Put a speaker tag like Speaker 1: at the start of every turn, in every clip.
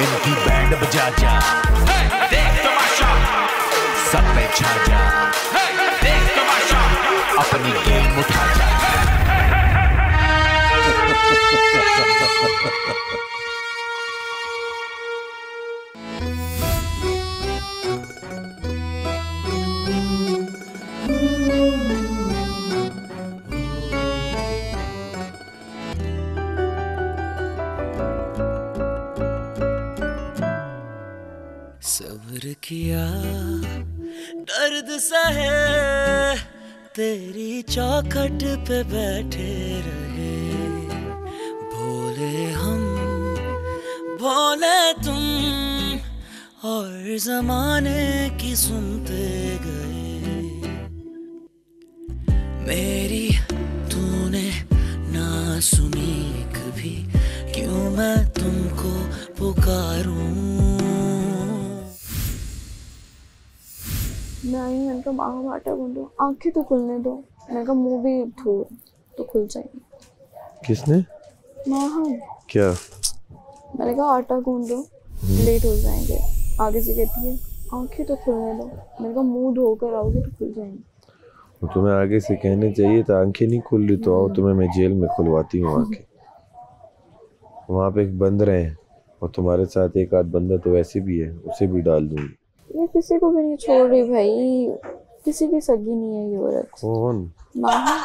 Speaker 1: इनकी बैंड बजा जा, देख तमाशा, सब पे छा जा, देख तमाशा, अपनी गेम उठा जा।
Speaker 2: सब्र किया, दर्द सहे, तेरी चौखट पे बैठे रहे, भोले हम भोले तुम, और जमाने की सुनते गए। मेरी तूने ना सुनी कभी, क्यों मैं तुमको पुकारूं।
Speaker 3: नहीं, मैंने कहा माँ आटा गूंदो, आंखें तो खुलने दो। मैंने कहा मुंह भी धो तो खुल जाएंगे।
Speaker 4: किसने?
Speaker 3: माँ।
Speaker 4: क्या?
Speaker 3: मैंने कहा आटा गूंदो, लेट हो जाएंगे। आगे से कहती है आंखें तो खुलने दो। मैंने कहा मुंह धोकर आओगे तो खुल जाएंगे।
Speaker 4: वो तुम्हें आगे से कहने चाहिए था, आंखें नहीं खुल रही तो आओ, तुम्हें मैं जेल में खुलवाती हूँ आंखें। वहाँ पे एक बंद रहे हैं और तुम्हारे साथ एक आध बंदा तो वैसे भी है, उसे भी डाल दूंगी।
Speaker 3: ये किसी को भी नहीं छोड़ रही भाई, किसी की सगी नहीं है ये औरत।
Speaker 4: कौन?
Speaker 3: माँ।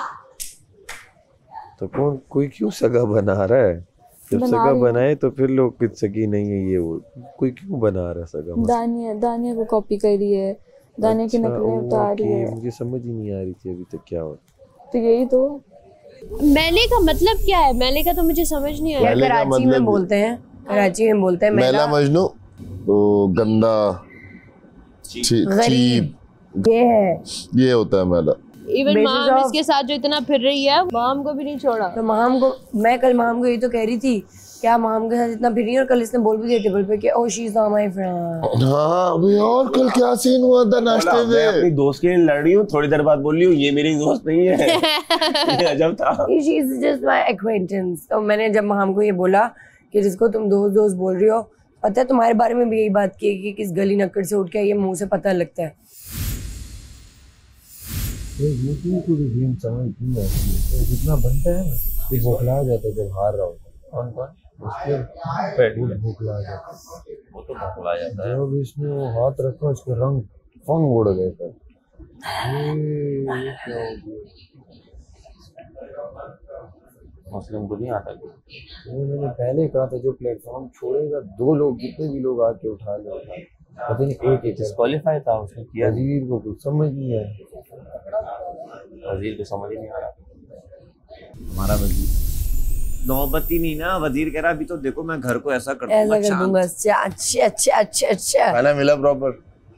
Speaker 4: तो कौन? कोई क्यों सगा बना रहा है? जब सगा बनाए तो फिर लोग कि सगी नहीं है ये वो, कोई क्यों बना रहा है सगा?
Speaker 3: दानिया को कॉपी कर रही है, दानिया की नकलें उतार रही है।
Speaker 4: मुझे समझ ही नहीं आ रही थी अभी तक क्या हो।
Speaker 3: तो यही तो
Speaker 5: मेले का मतलब क्या है? मेले का तो मुझे समझ नहीं आया।
Speaker 6: कराची में बोलते हैं, कराची में बोलते हैं
Speaker 7: मेला मजनू, तो गंदा,
Speaker 6: गरीब, ये है,
Speaker 7: ये होता है मेला।
Speaker 5: इवन माम इसके साथ जो इतना फिर रही है, माम को भी नहीं छोड़ा।
Speaker 6: तो माम को मैं कल माम को ये तो कह रही थी, क्या माम के साथ इतना फिर रही है, और कल इसने बोल भी दिया टेबल पे कि ओह she is not my friend.
Speaker 7: हाँ अभी और कल क्या सीन हुआ था नाश्ते में?
Speaker 8: मैं अपनी दोस्त के लिए लड़ रही हूँ, थोड़ी देर बाद बोल रही हूँ ये मेरी दोस्त नहीं है। ये अजब था।
Speaker 6: She is just my acquaintance. तो मैंने जब माम को ये बोला कि जिसको तुम दोस्त दोस्त बोल रही हो, पता है तुम्हारे बारे में भी यही बात की कि किस गली नक्कड़ से उठ के ये मुंह से पता लगता है।
Speaker 4: जितना बनता है ना, ये बौखला जाता है जब हार रहा होता है। कौन कौन? बौखला जाता है, वो तो बौखला जाता है। जब इसने वो हाथ रखा उसका रंग फंग उड़ गया था। क्या हो गया?
Speaker 8: मुस्लिम को नहीं आता।
Speaker 4: मैंने पहले कहा था जो प्लेटफॉर्म छोड़ेगा, दो लोग जितने भी लोग आके उठा ले, पता नहीं एक
Speaker 8: डिस्क्वालीफाई था उसने किया।
Speaker 4: वजीर को कुछ समझ नहीं आया,
Speaker 8: वजीर को समझ ही नहीं आ रहा। हमारा वजीर नौबती नहीं ना, वजीर कह रहा अभी तो देखो मैं घर को ऐसा कर दूंगा।
Speaker 6: अच्छा
Speaker 7: खाना मिला प्रॉपर?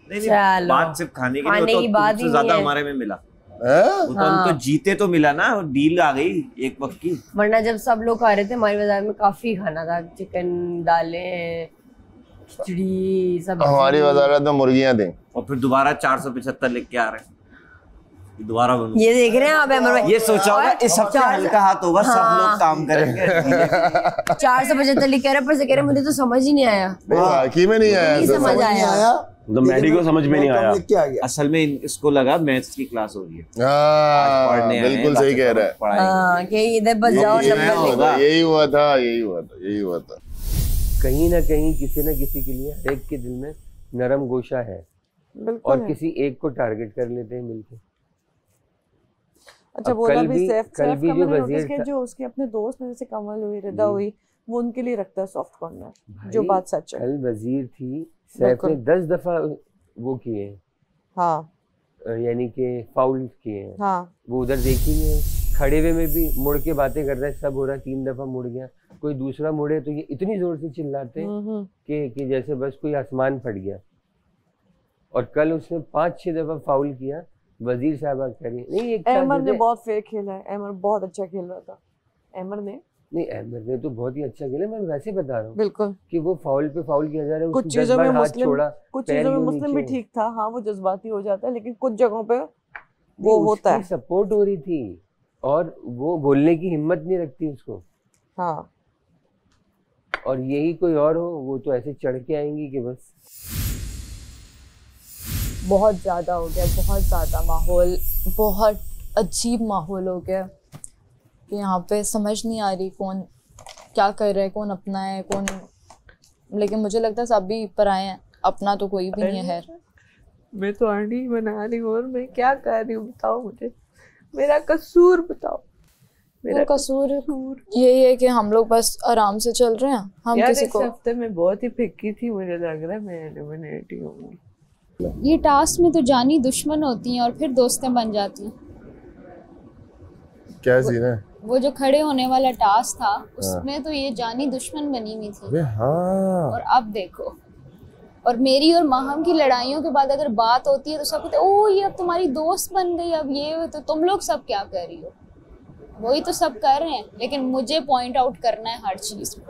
Speaker 8: नहीं, बात सिर्फ खाने की नहीं, तो ज्यादा हमारे में मिला। वो तो हम तो जीते तो मिला ना, डील आ गई एक वक्त की।
Speaker 6: वरना जब सब लोग खा रहे थे हमारे बाजार में काफी खाना था, चिकन, दालें, खिचड़ी, सब।
Speaker 7: हमारी वजारत में मुर्गियां थी।
Speaker 8: और फिर दोबारा 475 लेके आ रहे हैं, दोबारा बनू।
Speaker 6: ये देख रहे हैं आप अमर भाई,
Speaker 8: ये सोचा होगा इस हफ्ते हल्का हाथ होगा, सब लोग काम करेंगे।
Speaker 6: 475 लिख रहे, पर से कह रहे मुझे तो समझ ही नहीं आया।
Speaker 7: बाकी में नहीं आया,
Speaker 6: समझ आया
Speaker 8: तो मैडी को समझ में नहीं आया। असल में इसको लगा मैथ्स की क्लास हो रही है।
Speaker 7: बिल्कुल सही कह रहा है
Speaker 6: कि इधर बस जाओ,
Speaker 7: यही हुआ था।
Speaker 9: कहीं ना कहीं किसी न किसी के लिए हर एक के दिल में नरम गोशा है, और किसी एक को टारगेट कर लेते हैं मिलके।
Speaker 3: अच्छा बोला भी सैफ का मैंने नोटिस किया, जो उसके अपने दोस्त में जैसे कमल हुई, रिदा हुई, वो उनके लिए रखता है सॉफ्ट कॉर्नर, जो बात सच है।
Speaker 9: कल वजीर थी, सैफ ने 10 दफा वो किए हैं,
Speaker 3: हाँ,
Speaker 9: यानी कि फाउल किए हैं।
Speaker 3: हाँ,
Speaker 9: वो उधर देखेंगे, खड़े हुए में भी मुड़ के बातें कर रहा है, सब हो रहा है, 3 दफा मुड़ गया, कोई दूसरा मुड़े तो ये इतनी जोर से चिल्लाते हैं कि जैसे बस कोई आसमान फट गया। और कल उसने 5-6 दफा फाउल किया। वजीर साहब कह रही नहीं, एक
Speaker 3: अहमद ने बहुत फेयर खेला है, अहमद बहुत अच्छा खेल रहा था। अहमद ने
Speaker 9: तो बहुत ही अच्छा खेला, मैं वैसे बता रहा हूँ
Speaker 3: बिल्कुल कि
Speaker 9: वो फाउल पे फाउल किया जा रहा है।
Speaker 3: कुछ चीजों में मुस्लिम भी ठीक था, हाँ वो जज्बाती हो जाता है, लेकिन कुछ जगहों पे वो होता है।
Speaker 9: सपोर्ट हो रही थी और वो बोलने की हिम्मत नहीं रखती उसको।
Speaker 3: हाँ,
Speaker 9: और यही कोई और हो वो तो ऐसे चढ़ के आएंगी कि बस।
Speaker 3: बहुत ज़्यादा हो गया, बहुत ज़्यादा माहौल, बहुत अजीब माहौल हो गया कि यहाँ पे समझ नहीं आ रही कौन क्या कर रहा है, कौन अपना है कौन, लेकिन मुझे लगता है सब भी पराए हैं, अपना तो कोई भी नहीं है।
Speaker 10: मैं तो आंटी बना रही हूँ और मैं क्या कर रही हूँ बताओ मुझे, मेरा कसूर बताओ।
Speaker 3: मेरा कसूर यही है कि हम लोग बस आराम से चल रहे हैं। हम
Speaker 10: यार
Speaker 3: किसी
Speaker 10: इस
Speaker 3: को
Speaker 10: हफ्ते में बहुत ही फिक्की थी, मुझे लग रहा है मैं एलिमिनेट ही होंगी।
Speaker 5: ये टास्क में तो जानी दुश्मन होती हैं और फिर दोस्तें बन जाती हैं।
Speaker 7: क्या सीन है?
Speaker 5: वो जो खड़े होने वाला टास्क था उसमें तो ये जानी दुश्मन बनी हुई थी।
Speaker 4: हाँ।
Speaker 5: और अब देखो, और मेरी और माहम की लड़ाइयों के बाद अगर बात होती है तो सब कहते ओ ये अब तुम्हारी दोस्त बन गई, अब ये तो तुम लोग सब क्या कर रही हो। वही तो सब कर रहे हैं, लेकिन मुझे पॉइंट आउट करना है हर चीज में।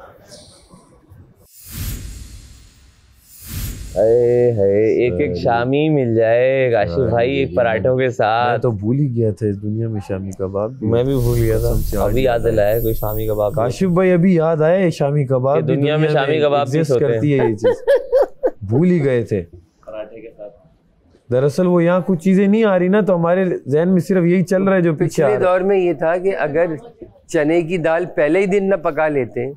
Speaker 9: एक शामी मिल जाए काशिफ भाई एक पराठों के साथ।
Speaker 4: मैं तो भूल ही गया था इस दुनिया में शामी कबाब।
Speaker 9: मैं भी भूल गया था, अभी याद दिलाया कोई शामी कबाब।
Speaker 4: काशिफ भाई अभी याद आया शामी कबाब,
Speaker 9: दुनिया में शामी कबाब भी
Speaker 4: करती है ये चीज। भूल ही गए थे
Speaker 8: पराठे के साथ।
Speaker 4: दरअसल वो यहाँ कुछ चीजें नहीं आ रही ना, तो हमारे जहन में सिर्फ यही चल रहा है जो
Speaker 9: पिछले दौर में ये था कि अगर चने की दाल पहले ही दिन न पका लेते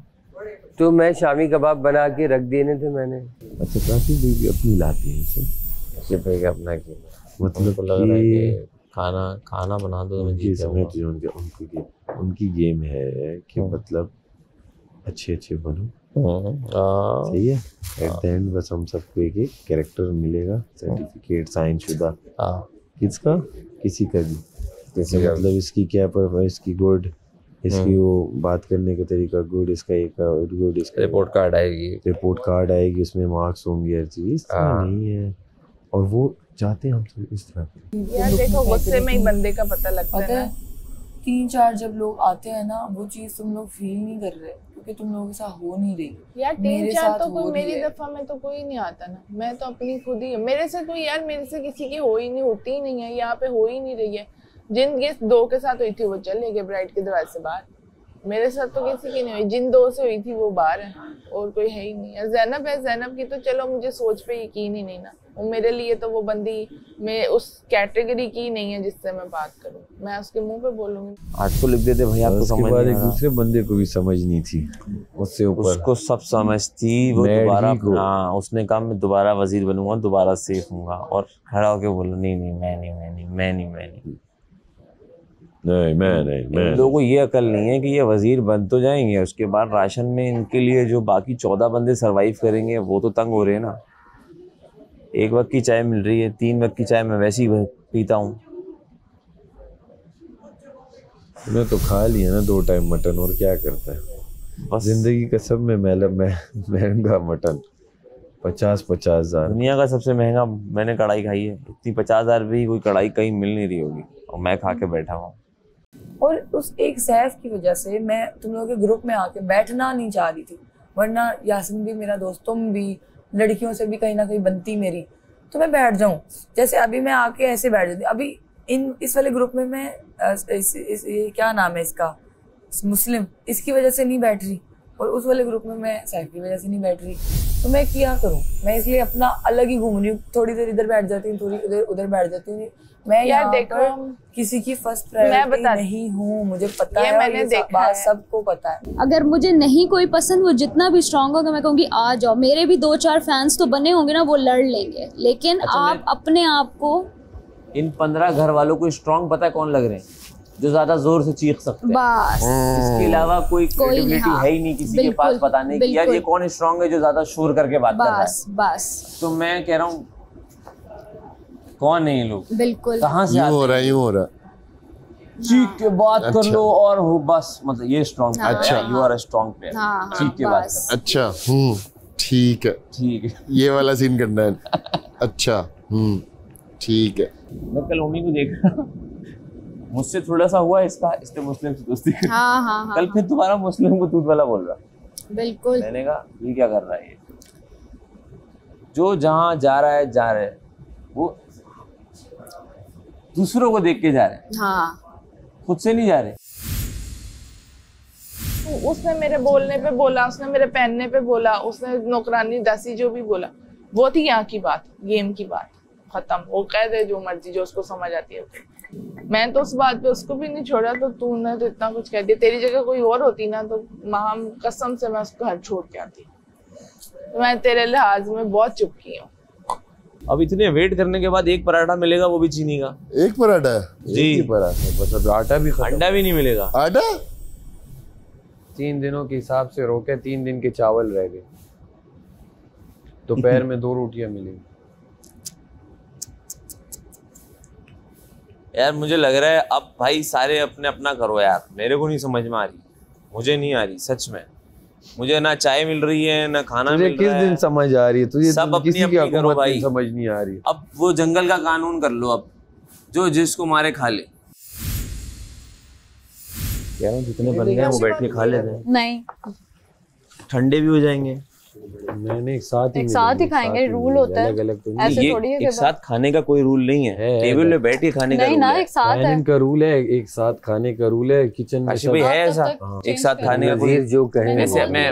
Speaker 9: तो मैं शामी कबाब बना के रख देने थे मैंने।
Speaker 4: अच्छा काशिफ भाई भी अपनी लाती है
Speaker 9: काशिफ भाई का अपना गेम,
Speaker 4: मतलब
Speaker 9: लग रहा है कि खाना बना दो
Speaker 4: उनकी गेम है कि मतलब अच्छे बनो। सही है। एट द एंड बस हम सबको एक एक कैरेक्टर मिलेगा, सर्टिफिकेट साइन शुदा। किसका? किसी का भी। जैसे मतलब इसकी क्या परफॉर्मेंस, इसकी गुड, इसकी वो बात करने का तरीका गुड, इसका एक गुड, इसका
Speaker 9: रिपोर्ट कार्ड आएगी उसमें मार्क्स होंगे हर चीज। नहीं है और वो चाहते हैं हम सब इस तरह।
Speaker 10: यार देखो गुस्से में ही बंदे का पता लगता है ना।
Speaker 6: 3-4 जब लोग आते हैं ना वो चीज तुम लोग फील नहीं कर रहे क्योंकि तुम लोगों के साथ हो नहीं रही।
Speaker 10: यार 3-4 तो कोई मेरी दफा में तो कोई नहीं आता ना, मैं तो अपनी खुद ही, मेरे से कोई यार मेरे से किसी की हो ही नहीं, होती ही नहीं है, यहाँ पे हो ही नहीं रही है। जिन गेस्ट 2 के साथ हुई थी वो चले गए ब्राइड के दरवाजे से बाहर, मेरे साथ तो किसी की नहीं हुई। जिन 2 से हुई थी वो बाहर है और कोई है ही नहीं है। ज़ैनब है, ज़ैनब की तो चलो मुझे सोच पे यकीन ही नहीं ना, वो मेरे लिए तो वो बंदी मैं उस कैटेगरी की नहीं है जिससे मैं बात करूं, मैं उसके मुंह पे बोलूंगी।
Speaker 9: आज को लिख देते भाई आपको समझ नहीं आ रहा।
Speaker 4: दूसरे बंदे को भी समझ नहीं थी, उससे ऊपर
Speaker 9: उसको सब समझ थी। वो दोबारा उसने कहा मैं दोबारा वजीर बनूंगा, दोबारा सेफ हूँगा, और खड़ा होके बोला नहीं मैं लोगों को ये अकल नहीं है कि ये वजीर बन तो जाएंगे, उसके बाद राशन में इनके लिए जो बाकी 14 बंदे सरवाइव करेंगे वो तो तंग हो रहे हैं ना। 1 वक्त की चाय मिल रही है, 3 वक्त की चाय मैं वैसे ही पीता हूँ।
Speaker 4: मैं तो खा लिया ना 2 टाइम मटन, और क्या करता है बस। जिंदगी का सब में महंगा मटन 50-50 हज़ार।
Speaker 9: दुनिया का सबसे महंगा मैंने कढ़ाई खाई है, इतनी 50 हज़ार भी कोई कढ़ाई कहीं मिल नहीं रही होगी, और मैं खा के बैठा हुआ।
Speaker 6: और उस एक सैफ की वजह से मैं तुम लोगों के ग्रुप में आके बैठना नहीं चाह रही थी, वरना यासिन भी मेरा दोस्त, तुम भी, लड़कियों से भी कहीं ना कहीं बनती मेरी, तो मैं बैठ जाऊं। जैसे अभी मैं आके ऐसे बैठ जाती, अभी इस वाले ग्रुप में मैं ये क्या नाम है इसका, मुस्लिम, इसकी वजह से नहीं बैठ रही, और उस वाले ग्रुप में मैं सैफ की वजह से नहीं बैठ रही। तो मैं क्या करूं, मैं इसलिए अपना अलग ही घूम रही हूँ, थोड़ी देर इधर बैठ जाती हूँ, थोड़ी उधर बैठ जाती हूँ। मैं यार देखो किसी की फर्स्ट प्रायोरिटी नहीं हूँ, मुझे पता है, मैंने देखा है, सबको पता है।
Speaker 5: अगर मुझे नहीं कोई पसंद, वो जितना भी स्ट्रांग होगा मैं कहूँगी आ जाओ, मेरे भी 2-4 फैंस तो बने होंगे ना, वो लड़ लेंगे, लेकिन आप अपने आप को,
Speaker 9: इन 15 घर वालों को स्ट्रांग पता है कौन लग रहे हैं, जो ज्यादा जोर से चीख सकते हैं, बस। इसके अलावा कोई क्रेडिबिलिटी है ही नहीं किसी के पास बताने की यार ये कौन स्ट्रांग है जो ज्यादा शोर करके बात कर रहा है।
Speaker 5: बस
Speaker 9: तो मैं कह रहा हूँ कौन है ये लोग,
Speaker 5: बिल्कुल
Speaker 9: कहाँ से
Speaker 7: यूं हो रहा
Speaker 9: चीख के बात कर लो और हो बस, मतलब ये स्ट्रांग।
Speaker 7: अच्छा,
Speaker 9: you are a strong player, चीख के बात कर।
Speaker 7: अच्छा ठीक है, ये वाला सीन करना है। अच्छा ठीक है।
Speaker 9: मैं कल ओमी को देख रहा, मुझसे थोड़ा सा हुआ इसने मुस्लिम से दोस्ती करी, कल फिर तुम्हारा मुस्लिम को दूध वाला बोल रहा।
Speaker 5: बिल्कुल।
Speaker 9: मैंने कहा ये क्या कर रहा है, ये जो जहाँ जा रहा है वो दूसरों को देख के जा रहे हैं, खुद से नहीं जा रहे।
Speaker 10: उसने मेरे बोलने पे बोला, उसने मेरे पहनने पे बोला, उसने नौकरानी दासी जो भी बोला वो थी यहाँ की बात, गेम की बात, खत्म। वो कह दे जो मर्जी, जो उसको समझ आती है। मैं तो उस बात पे उसको भी नहीं छोड़ा, तो तूने तो इतना कुछ कह दिया। तेरी जगह कोई और होती ना तो माम कसम से मैं उसको घर छोड़ के आती। मैं तेरे लिहाज में बहुत चुपकी हूँ।
Speaker 8: अब इतने वेट करने के बाद एक पराठा मिलेगा, वो भी चीनी का।
Speaker 7: एक पराठा है
Speaker 8: जी,
Speaker 4: पराठा बस, अब आटा भी खत्म।
Speaker 8: अंडा भी नहीं मिलेगा।
Speaker 7: आटा
Speaker 9: 3 दिनों के हिसाब से रोके, 3 दिन के चावल रह गए, दोपहर में 2 रोटियां मिली।
Speaker 8: यार मुझे लग रहा है अब भाई सारे अपने अपना करो यार, मेरे को नहीं समझ में आ रही, मुझे नहीं आ रही सच में। मुझे ना चाय मिल रही है ना खाना मिल रहा है।
Speaker 4: किस दिन समझ आ रही है तुझे?
Speaker 8: सब अपनी
Speaker 4: किसी की
Speaker 8: अपनी करो
Speaker 4: हुकूमत
Speaker 8: भाई,
Speaker 4: समझ नहीं आ रही।
Speaker 8: अब वो जंगल का कानून कर लो, अब जो जिसको मारे खा ले। यार जितने बन गए वो बैठ के खा लेते हैं।
Speaker 3: नहीं,
Speaker 8: ठंडे भी हो जाएंगे।
Speaker 4: मैंने एक साथ
Speaker 3: ही खाएंगे, रूल होता है।
Speaker 4: अलग तो
Speaker 3: नहीं, ऐसे थोड़ी है
Speaker 8: एक साथ खाने का कोई रूल नहीं है, टेबल पे बैठ के खाने का
Speaker 3: नहीं
Speaker 8: रूल
Speaker 3: ना,
Speaker 8: है।
Speaker 3: एक साथ है।
Speaker 4: का रूल है, एक साथ खाने का रूल है, किचन में
Speaker 8: भाई है ऐसा एक साथ खाने का कोई?
Speaker 9: जो कहे
Speaker 8: वैसे मैं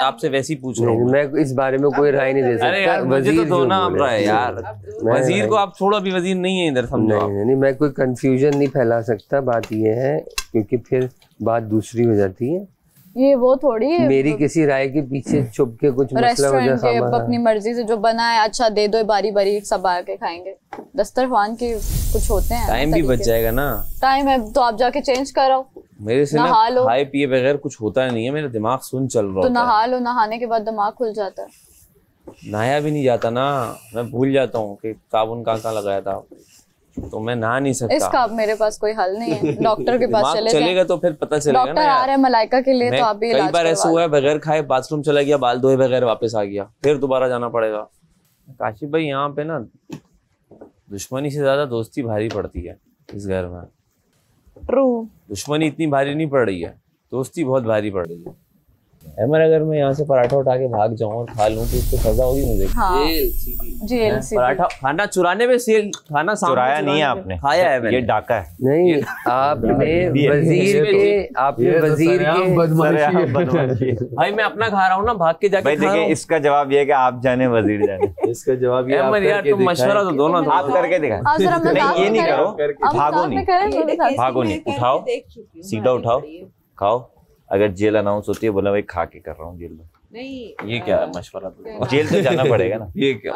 Speaker 8: आपसे वैसे ही पूछ रहा हूँ।
Speaker 9: मैं इस बारे में कोई राय नहीं दे सकता।
Speaker 8: अरे यार मुझे तो दो ना आप रहा है यार, वजीर को आप छोड़ो, अभी वजीर नहीं है इधर, समझो।
Speaker 9: नहीं, मैं कोई कंफ्यूजन नहीं फैला सकता। बात ये है क्योंकि फिर बात दूसरी हो जाती है।
Speaker 3: ये वो थोड़ी है
Speaker 9: मेरी किसी राय के पीछे छुप के कुछ मसला हो
Speaker 3: रेस्टोरेंट के अपनी मर्जी से जो बना है, अच्छा दे दो, बारी बारी सब आके खाएंगे। दस्तरखान के कुछ होते हैं,
Speaker 8: टाइम भी बच जाएगा ना।
Speaker 3: टाइम है तो आप जाके चेंज कराओ।
Speaker 8: मेरे से ना खाए पिए बगैर कुछ होता नहीं है, मेरा दिमाग सुन चल रहा
Speaker 3: तो नहा लो, नहाने के बाद दिमाग खुल जाता है।
Speaker 8: नहाया भी नहीं जाता ना, मैं भूल जाता हूँ कि साबुन कहाँ लगाया था, तो मैं नहा नहीं सकता।
Speaker 3: इसका अब मेरे पास कोई हल नहीं है, डॉक्टर के पास
Speaker 8: चलेगा तो फिर पता चलेगा।
Speaker 3: डॉक्टर आ रहा है मलाइका के लिए, तो आप भी
Speaker 8: कई बार ऐसा हुआ है बगैर खाए बाथरूम चला गया, बाल धोए बगैर वापस आ गया, फिर दोबारा जाना पड़ेगा। काशिफ भाई यहाँ पे ना दुश्मनी से ज्यादा दोस्ती भारी पड़ती है इस घर में।
Speaker 3: ट्रू।
Speaker 8: दुश्मनी इतनी भारी नहीं पड़ रही है, दोस्ती बहुत भारी पड़ रही है। अमर अगर मैं यहाँ से पराठा उठा के भाग जाऊँ और खा लूँ तो उसको सजा होगी मुझे?
Speaker 3: हाँ। जेल
Speaker 8: पराठा खाना चुराने में सेल, खाना
Speaker 11: चुराया नहीं है आपने,
Speaker 8: खाया है मैंने।
Speaker 11: ये डाका है।
Speaker 9: नहीं, आपने वजीर के
Speaker 8: भाई मैं अपना खा रहा हूँ ना, भाग के जाके
Speaker 11: भाई देखिए, इसका जवाब ये है कि आप जाने वजीर जाने।
Speaker 4: इसका जवाब ये
Speaker 8: यार तुम मशवरा तो दो ना,
Speaker 11: आप करके दिखाएं। नहीं ये नहीं करो, भागो नहीं, भागो नहीं, उठाओ सीधा उठाओ, खाओ। अगर जेल अनाउंस होती है बोला भाई खा के कर रहा हूँ जेल में, नहीं ये क्या मशवरा? जेल तो जाना पड़ेगा ना।
Speaker 8: ये क्या,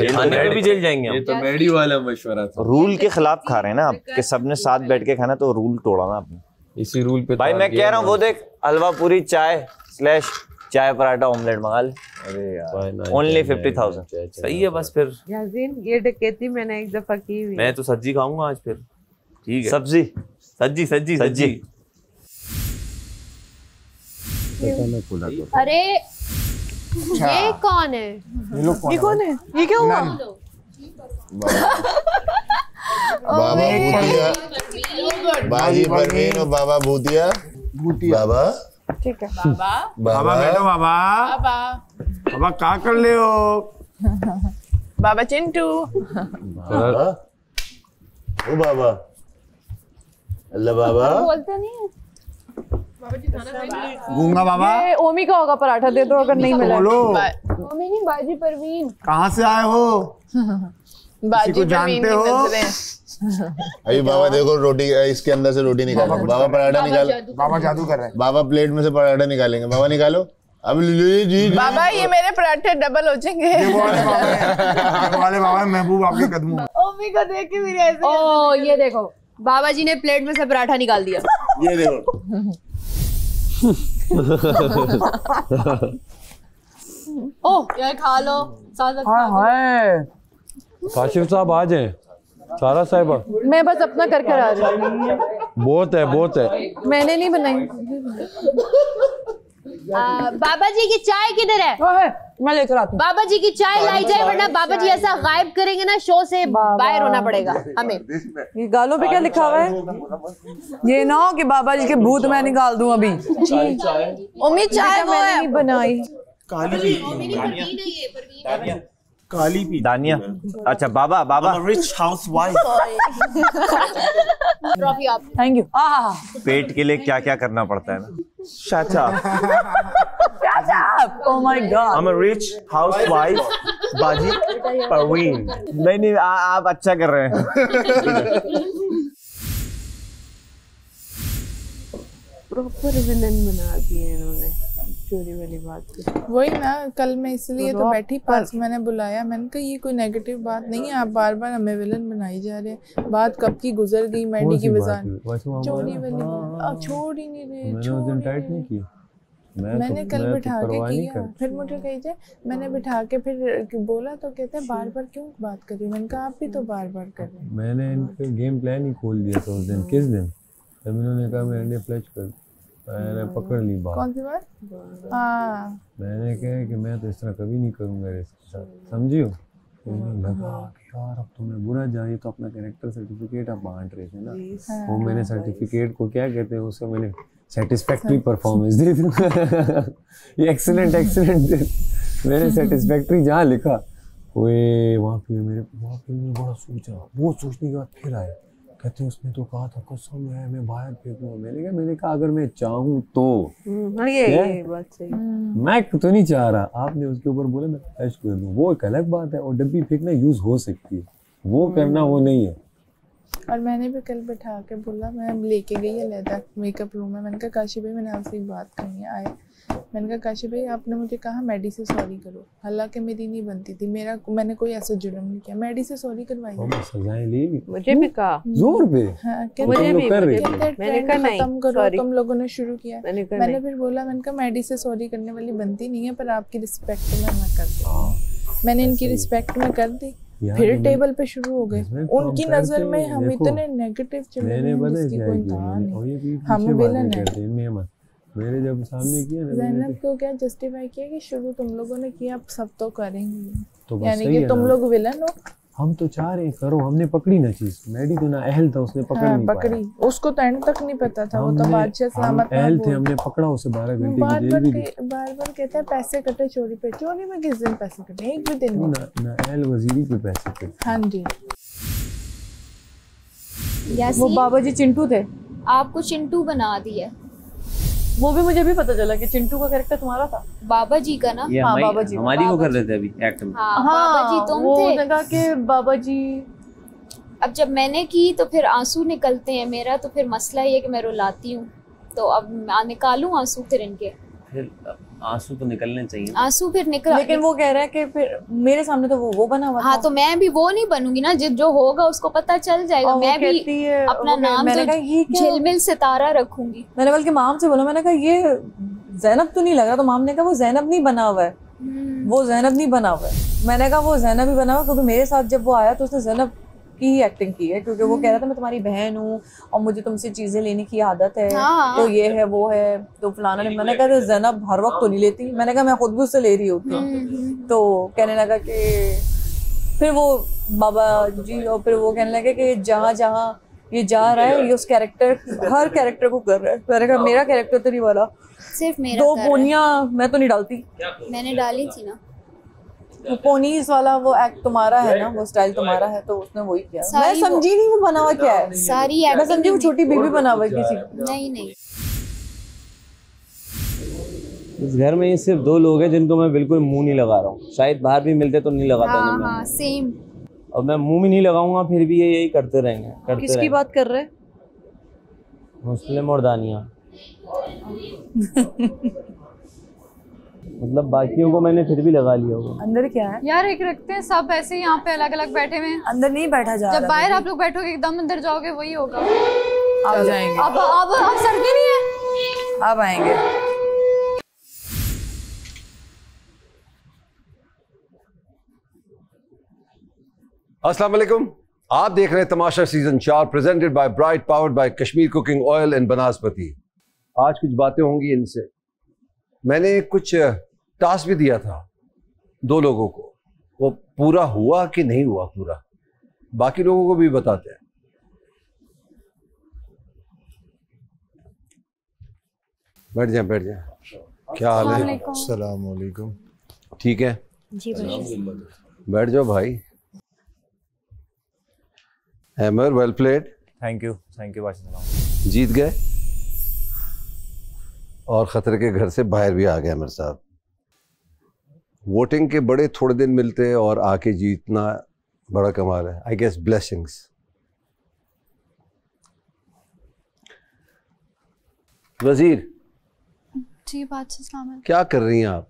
Speaker 8: खाने में भी जेल जाएंगे हम?
Speaker 4: ये तो मैडी वाला मशवरा था।
Speaker 11: रूल के खिलाफ खा रहे हैं ना आप, कि सबने साथ बैठ के खाना, तो रूल तोड़ा ना आपने।
Speaker 4: इसी रूल पे
Speaker 11: भाई मैं कह रहा हूँ, वो देख हलवा पूरी चाय / चाय पराठा ऑमलेट मंगा ले। अरे यार ओनली 50,000
Speaker 8: सही है। बस फिर
Speaker 12: यासीन, ये डकैती मैंने एक दफा की हुई।
Speaker 8: मैं तो सब्जी खाऊंगा आज फिर। ठीक है,
Speaker 11: सब्जी
Speaker 8: सब्जी सब्जी सब्जी।
Speaker 12: अरे ये कौन है?
Speaker 10: ये कौन है? ये क्या हुआ?
Speaker 7: बाबा भूतिया, बाजी परवीन और बाबा भूतिया। बाबा
Speaker 10: ठीक है। बाबा
Speaker 7: बाबा
Speaker 11: बैठो बाबा।
Speaker 10: बाबा
Speaker 11: बाबा क्या कर ले हो?
Speaker 10: बाबा चिंटू।
Speaker 7: बाबा ओ बाबा अल्लाह बाबा
Speaker 3: बोलते नहीं है।
Speaker 11: गूंगा बाबा।
Speaker 3: ये ओमी का होगा पराठा, दे दो अगर नहीं मिला।
Speaker 10: ओमी
Speaker 3: नहीं, बाजी परवीन।
Speaker 11: कहाँ से आए हो?
Speaker 10: बाजी
Speaker 11: को जानते हो?
Speaker 7: अभी बाबा देखो रोटी, इसके अंदर से रोटी निकालो। बाबा पराठा निकालो।
Speaker 11: बाबा जादू कर रहे हैं।
Speaker 7: बाबा प्लेट में से पराठा निकालेंगे। बाबा निकालो अब। जी
Speaker 10: बाबा ये मेरे पराठे डबल हो जाएंगे।
Speaker 11: वाले बाबा महबूब आपके कदमों में।
Speaker 10: ओमी को देख के मेरे ऐसे।
Speaker 12: ओ ये देखो, बाबा जी ने प्लेट में से पराठा निकाल दिया।
Speaker 7: ये देखो।
Speaker 3: ओह यार खा लो साथ।
Speaker 4: काशिफ साहब आ जाएं। सारा साहिबा,
Speaker 3: मैं बस अपना कर कर आ रही हूँ।
Speaker 4: बहुत है, बहुत है।
Speaker 3: मैंने नहीं बनाई।
Speaker 12: बाबा जी की चाय किधर है?
Speaker 10: मैं लेकर आती हूँ।
Speaker 12: बाबा जी की चाय लाई जाए, वरना बाबा जी ऐसा गायब करेंगे ना, शो से बाहर होना पड़ेगा हमें।
Speaker 6: ये गालों पे क्या लिखा हुआ है? ये ना हो कि बाबा जी के भूत मैं निकाल दूं अभी।
Speaker 3: उम्मीद चाय वो है बनाई।
Speaker 11: काली पी दानिया। अच्छा बाबा बाबा रिच हाउसवाइफ।
Speaker 5: ट्रॉफी आप।
Speaker 6: Thank you.
Speaker 11: पेट के लिए क्या क्या करना पड़ता है ना। Shut up.
Speaker 6: Oh my God.
Speaker 11: I'm a rich housewife. बाजी परवीन। नहीं आप अच्छा कर रहे हैं।
Speaker 10: प्रॉपर विलन बना दिए इन्होंने चोरी वाली बात। वही ना, कल मैं इसलिए तो बैठी पास, मैंने बुलाया, मैंने कहा ये कोई नेगेटिव बात नहीं है, आप बार बार हमें विलन बनाई जा रहे हैं। बात कब की गुजर गई मैडी की वजह। चोरी वाली बात छोड़ ही नहीं रहे। मैंने कल बिठा के किया, फिर मुझे कही जाए, मैंने बिठा के फिर बोला तो कहते हैं बार बार क्यों बात करी। मैंने कहा आप भी तो बार बार कर रहे हैं।
Speaker 4: मैंने इनके गेम प्लान ही खोल दिया था उस दिन। किस दिन? तब इन्होंने कहा मैं इंडिया फ्लैश कर, मैंने पकड़ ली बात।
Speaker 10: कौन सी बात? हाँ
Speaker 4: मैंने कहा कि मैं तो इस तरह कभी नहीं करूँगा इसके साथ, समझियो। लगा कि यार अब तुम्हें बुरा जाए, तो अपना कैरेक्टर सर्टिफिकेट आप बांट रहे थे ना। वो मैंने सर्टिफिकेट को क्या कहते हैं, उसको मैंने सेटिस्फैक्ट्री परफॉर्मेंस दे दूँ। ये एक्सीलेंट मैंने सेटिस्फैक्ट्री जहाँ लिखा वहाँ पे मैंने बड़ा सोचा। वो सोचने के बाद फिर आया, कहते उसने तो कहा था कसम है मैं बाहर फेंकूंगा। मैंने कहा अगर मैं चाहूँ तो
Speaker 10: ये बात सही।
Speaker 4: मैं तो नहीं चाह रहा, आपने उसके ऊपर बोला मैं फ्लैश कर दूँ, वो एक अलग बात है। और डब्बी फेंकना यूज हो सकती है, वो करना वो नहीं है।
Speaker 10: और मैंने भी कल बैठा के बोला, मैं लेके गई है लैदा मेकअप रूम में, मैंने कहा काशी भाई मैंने आपसे एक बात करनी है। आए, मैंने कहा काशी भाई आपने मुझे कहा मैडी से सॉरी करो, हालांकि मेरी नहीं बनती थी, मैंने कोई ऐसा जुर्म नहीं किया, मैडी से सॉरी करवाई।
Speaker 4: सजाएं ली
Speaker 10: मुझे भी कहा
Speaker 4: जोर पे।
Speaker 10: हाँ,
Speaker 4: मुझे भी
Speaker 10: मैंने कहा नहीं खत्म करो, तुम लोगों ने शुरू किया। मैंने फिर बोला, मैंने कहा मैडी से सॉरी करने वाली बनती नहीं है, पर आपकी रिस्पेक्ट में मैं कर दी। मैंने इनकी रिस्पेक्ट में कर दी, फिर टेबल पे शुरू हो गए। उनकी नजर में हम इतने नेगेटिव चले गए जिसकी कोई इंतहा नहीं। हम विलन है।
Speaker 4: मेरे जब सामने किया ना,
Speaker 10: ज़ैनब को क्या जस्टिफाई किया कि शुरू तुम लोगों ने किया, अब सब तो करेंगे,
Speaker 4: तो
Speaker 10: यानी कि तुम लोग विलन हो।
Speaker 4: हम तो चाह रहे करो, हमने पकड़ी ना चीज। मैडी तो ना अहल था, उसने पकड़ नहीं पाया।
Speaker 10: पकड़ी, उसको तो एंड तक नहीं पता था, वो तो बादशाह सलामत
Speaker 4: अहल थे, हमने पकड़ा उसे 12 घंटे की जेल भी दी।
Speaker 10: बार कहते हैं पैसे कटे चोरी पे। चोरी में किस दिन पैसे कटे? एक भी दिन नहीं।
Speaker 4: ना अहल वजीरी पे पैसे कटे।
Speaker 10: हाँ जी।
Speaker 6: वो बाबा जी चिंटू थे,
Speaker 5: आपको चिंटू बना दिया।
Speaker 6: वो भी मुझे भी पता चला कि चिंटू का कैरेक्टर तुम्हारा था।
Speaker 5: बाबा जी का ना?
Speaker 8: हाँ बाबा जी हमारी वो कर रहे थे अभी एक्ट में।
Speaker 5: हाँ बाबा जी तुम
Speaker 6: वो
Speaker 5: थे।
Speaker 6: जगह के बाबा जी।
Speaker 5: अब जब मैंने की तो फिर आंसू निकलते हैं मेरा, तो फिर मसला ये कि मैं रुलाती हूँ, तो अब निकालूं आंसू फिर इनके।
Speaker 8: फिर आंसू तो निकलने चाहिए।
Speaker 5: आंसू फिर निकल,
Speaker 6: लेकिन वो कह रहा है कि फिर मेरे सामने तो वो बना हुआ था।
Speaker 5: हाँ तो मैं भी वो नहीं बनूंगी ना, जो होगा उसको पता चल जाएगा। मैं भी अपना नाम तो झिलमिल सितारा रखूंगी।
Speaker 6: मैंने बल्कि माम से बोला, मैंने कहा ये ज़ैनब तो नहीं लग रहा, तो माम ने कहा वो ज़ैनब नहीं बना हुआ है, वो ज़ैनब नहीं बना हुआ है। मैंने कहा वो ज़ैनब ही बना हुआ, क्योंकि मेरे साथ जब वो आया तो उसने ज़ैनब की ही एक्टिंग की है, क्योंकि वो कह रहा था मैं तुम्हारी बहन हूँ और मुझे तुमसे चीजें लेने की आदत है। तो ये है वो है तो फलाना ने। मैंने कहा ज़ैनब हर वक्त तो नहीं लेती। मैंने कहा मैं खुद भी उससे ले रही होती हूँ। तो कहने लगा कि फिर वो बाबा जी, और फिर वो कहने लगे कि जहाँ जहाँ ये जा रहा है ये उस कैरेक्टर, हर कैरेक्टर को कर रहा है। मैंने कहा मेरा कैरेक्टर तो नहीं वाला,
Speaker 5: सिर्फ मेरा।
Speaker 6: 2 पोनियां मैं तो नहीं डालती।
Speaker 5: मैंने डाली थी ना
Speaker 6: वो पोनीज वाला, वो एक्ट तुम्हारा है ना, वो स्टाइल तुम्हारा है, तो उसने वही किया। मैं समझी नहीं वो बना हुआ क्या है।
Speaker 5: सारी
Speaker 6: मैं समझी वो छोटी बेबी बना हुआ है किसी।
Speaker 5: नहीं
Speaker 8: इस घर में ये सिर्फ 2 लोग हैं जिनको मैं बिल्कुल मुंह नहीं लगा रहा हूँ। शायद बाहर भी मिलते तो नहीं लगाता।
Speaker 5: हाँ, सेम।
Speaker 8: और मैं मुंह में नहीं लगाऊंगा, फिर भी ये यही करते रहेंगे।
Speaker 6: किसकी बात कर रहे?
Speaker 8: मुस्लिम और दानिया। मतलब बाकियों को मैंने फिर भी लगा लिया होगा।
Speaker 6: अंदर क्या है
Speaker 13: यार? एक रखते हैं सब ऐसे यहाँ पे अलग अलग बैठे हुए हैं।
Speaker 6: अंदर नहीं बैठा जा रहा।
Speaker 13: जब बाहर आप लोग बैठोगे एकदम अंदर जाओगे वही होगा।
Speaker 6: आप जाएंगे।
Speaker 13: अब सर्दी नहीं है,
Speaker 6: अब आएंगे।
Speaker 14: अस्सलाम वालेकुम, आप देख रहे हैं Tamasha season 4 presented by Bright, powered by Kashmir cooking oil and Banaspati. आज कुछ बातें होंगी इनसे। मैंने कुछ टास्क भी दिया था 2 लोगों को, वो पूरा हुआ कि नहीं हुआ पूरा, बाकी लोगों को भी बताते हैं। बैठ जाए। क्या हाल है?
Speaker 15: अस्सलाम वालेकुम।
Speaker 14: ठीक है
Speaker 5: जी।
Speaker 14: बैठ जाओ भाई। Hammer, well played.
Speaker 11: Thank you बादशाह सलाम।
Speaker 14: जीत गए और खतरे के घर से बाहर भी आ गए अमर साहब। वोटिंग के बड़े थोड़े दिन मिलते हैं और आके जीतना बड़ा कमाल है। I guess blessings. वजीर
Speaker 13: जी बादशाह सलाम।
Speaker 14: क्या कर रही हैं आप,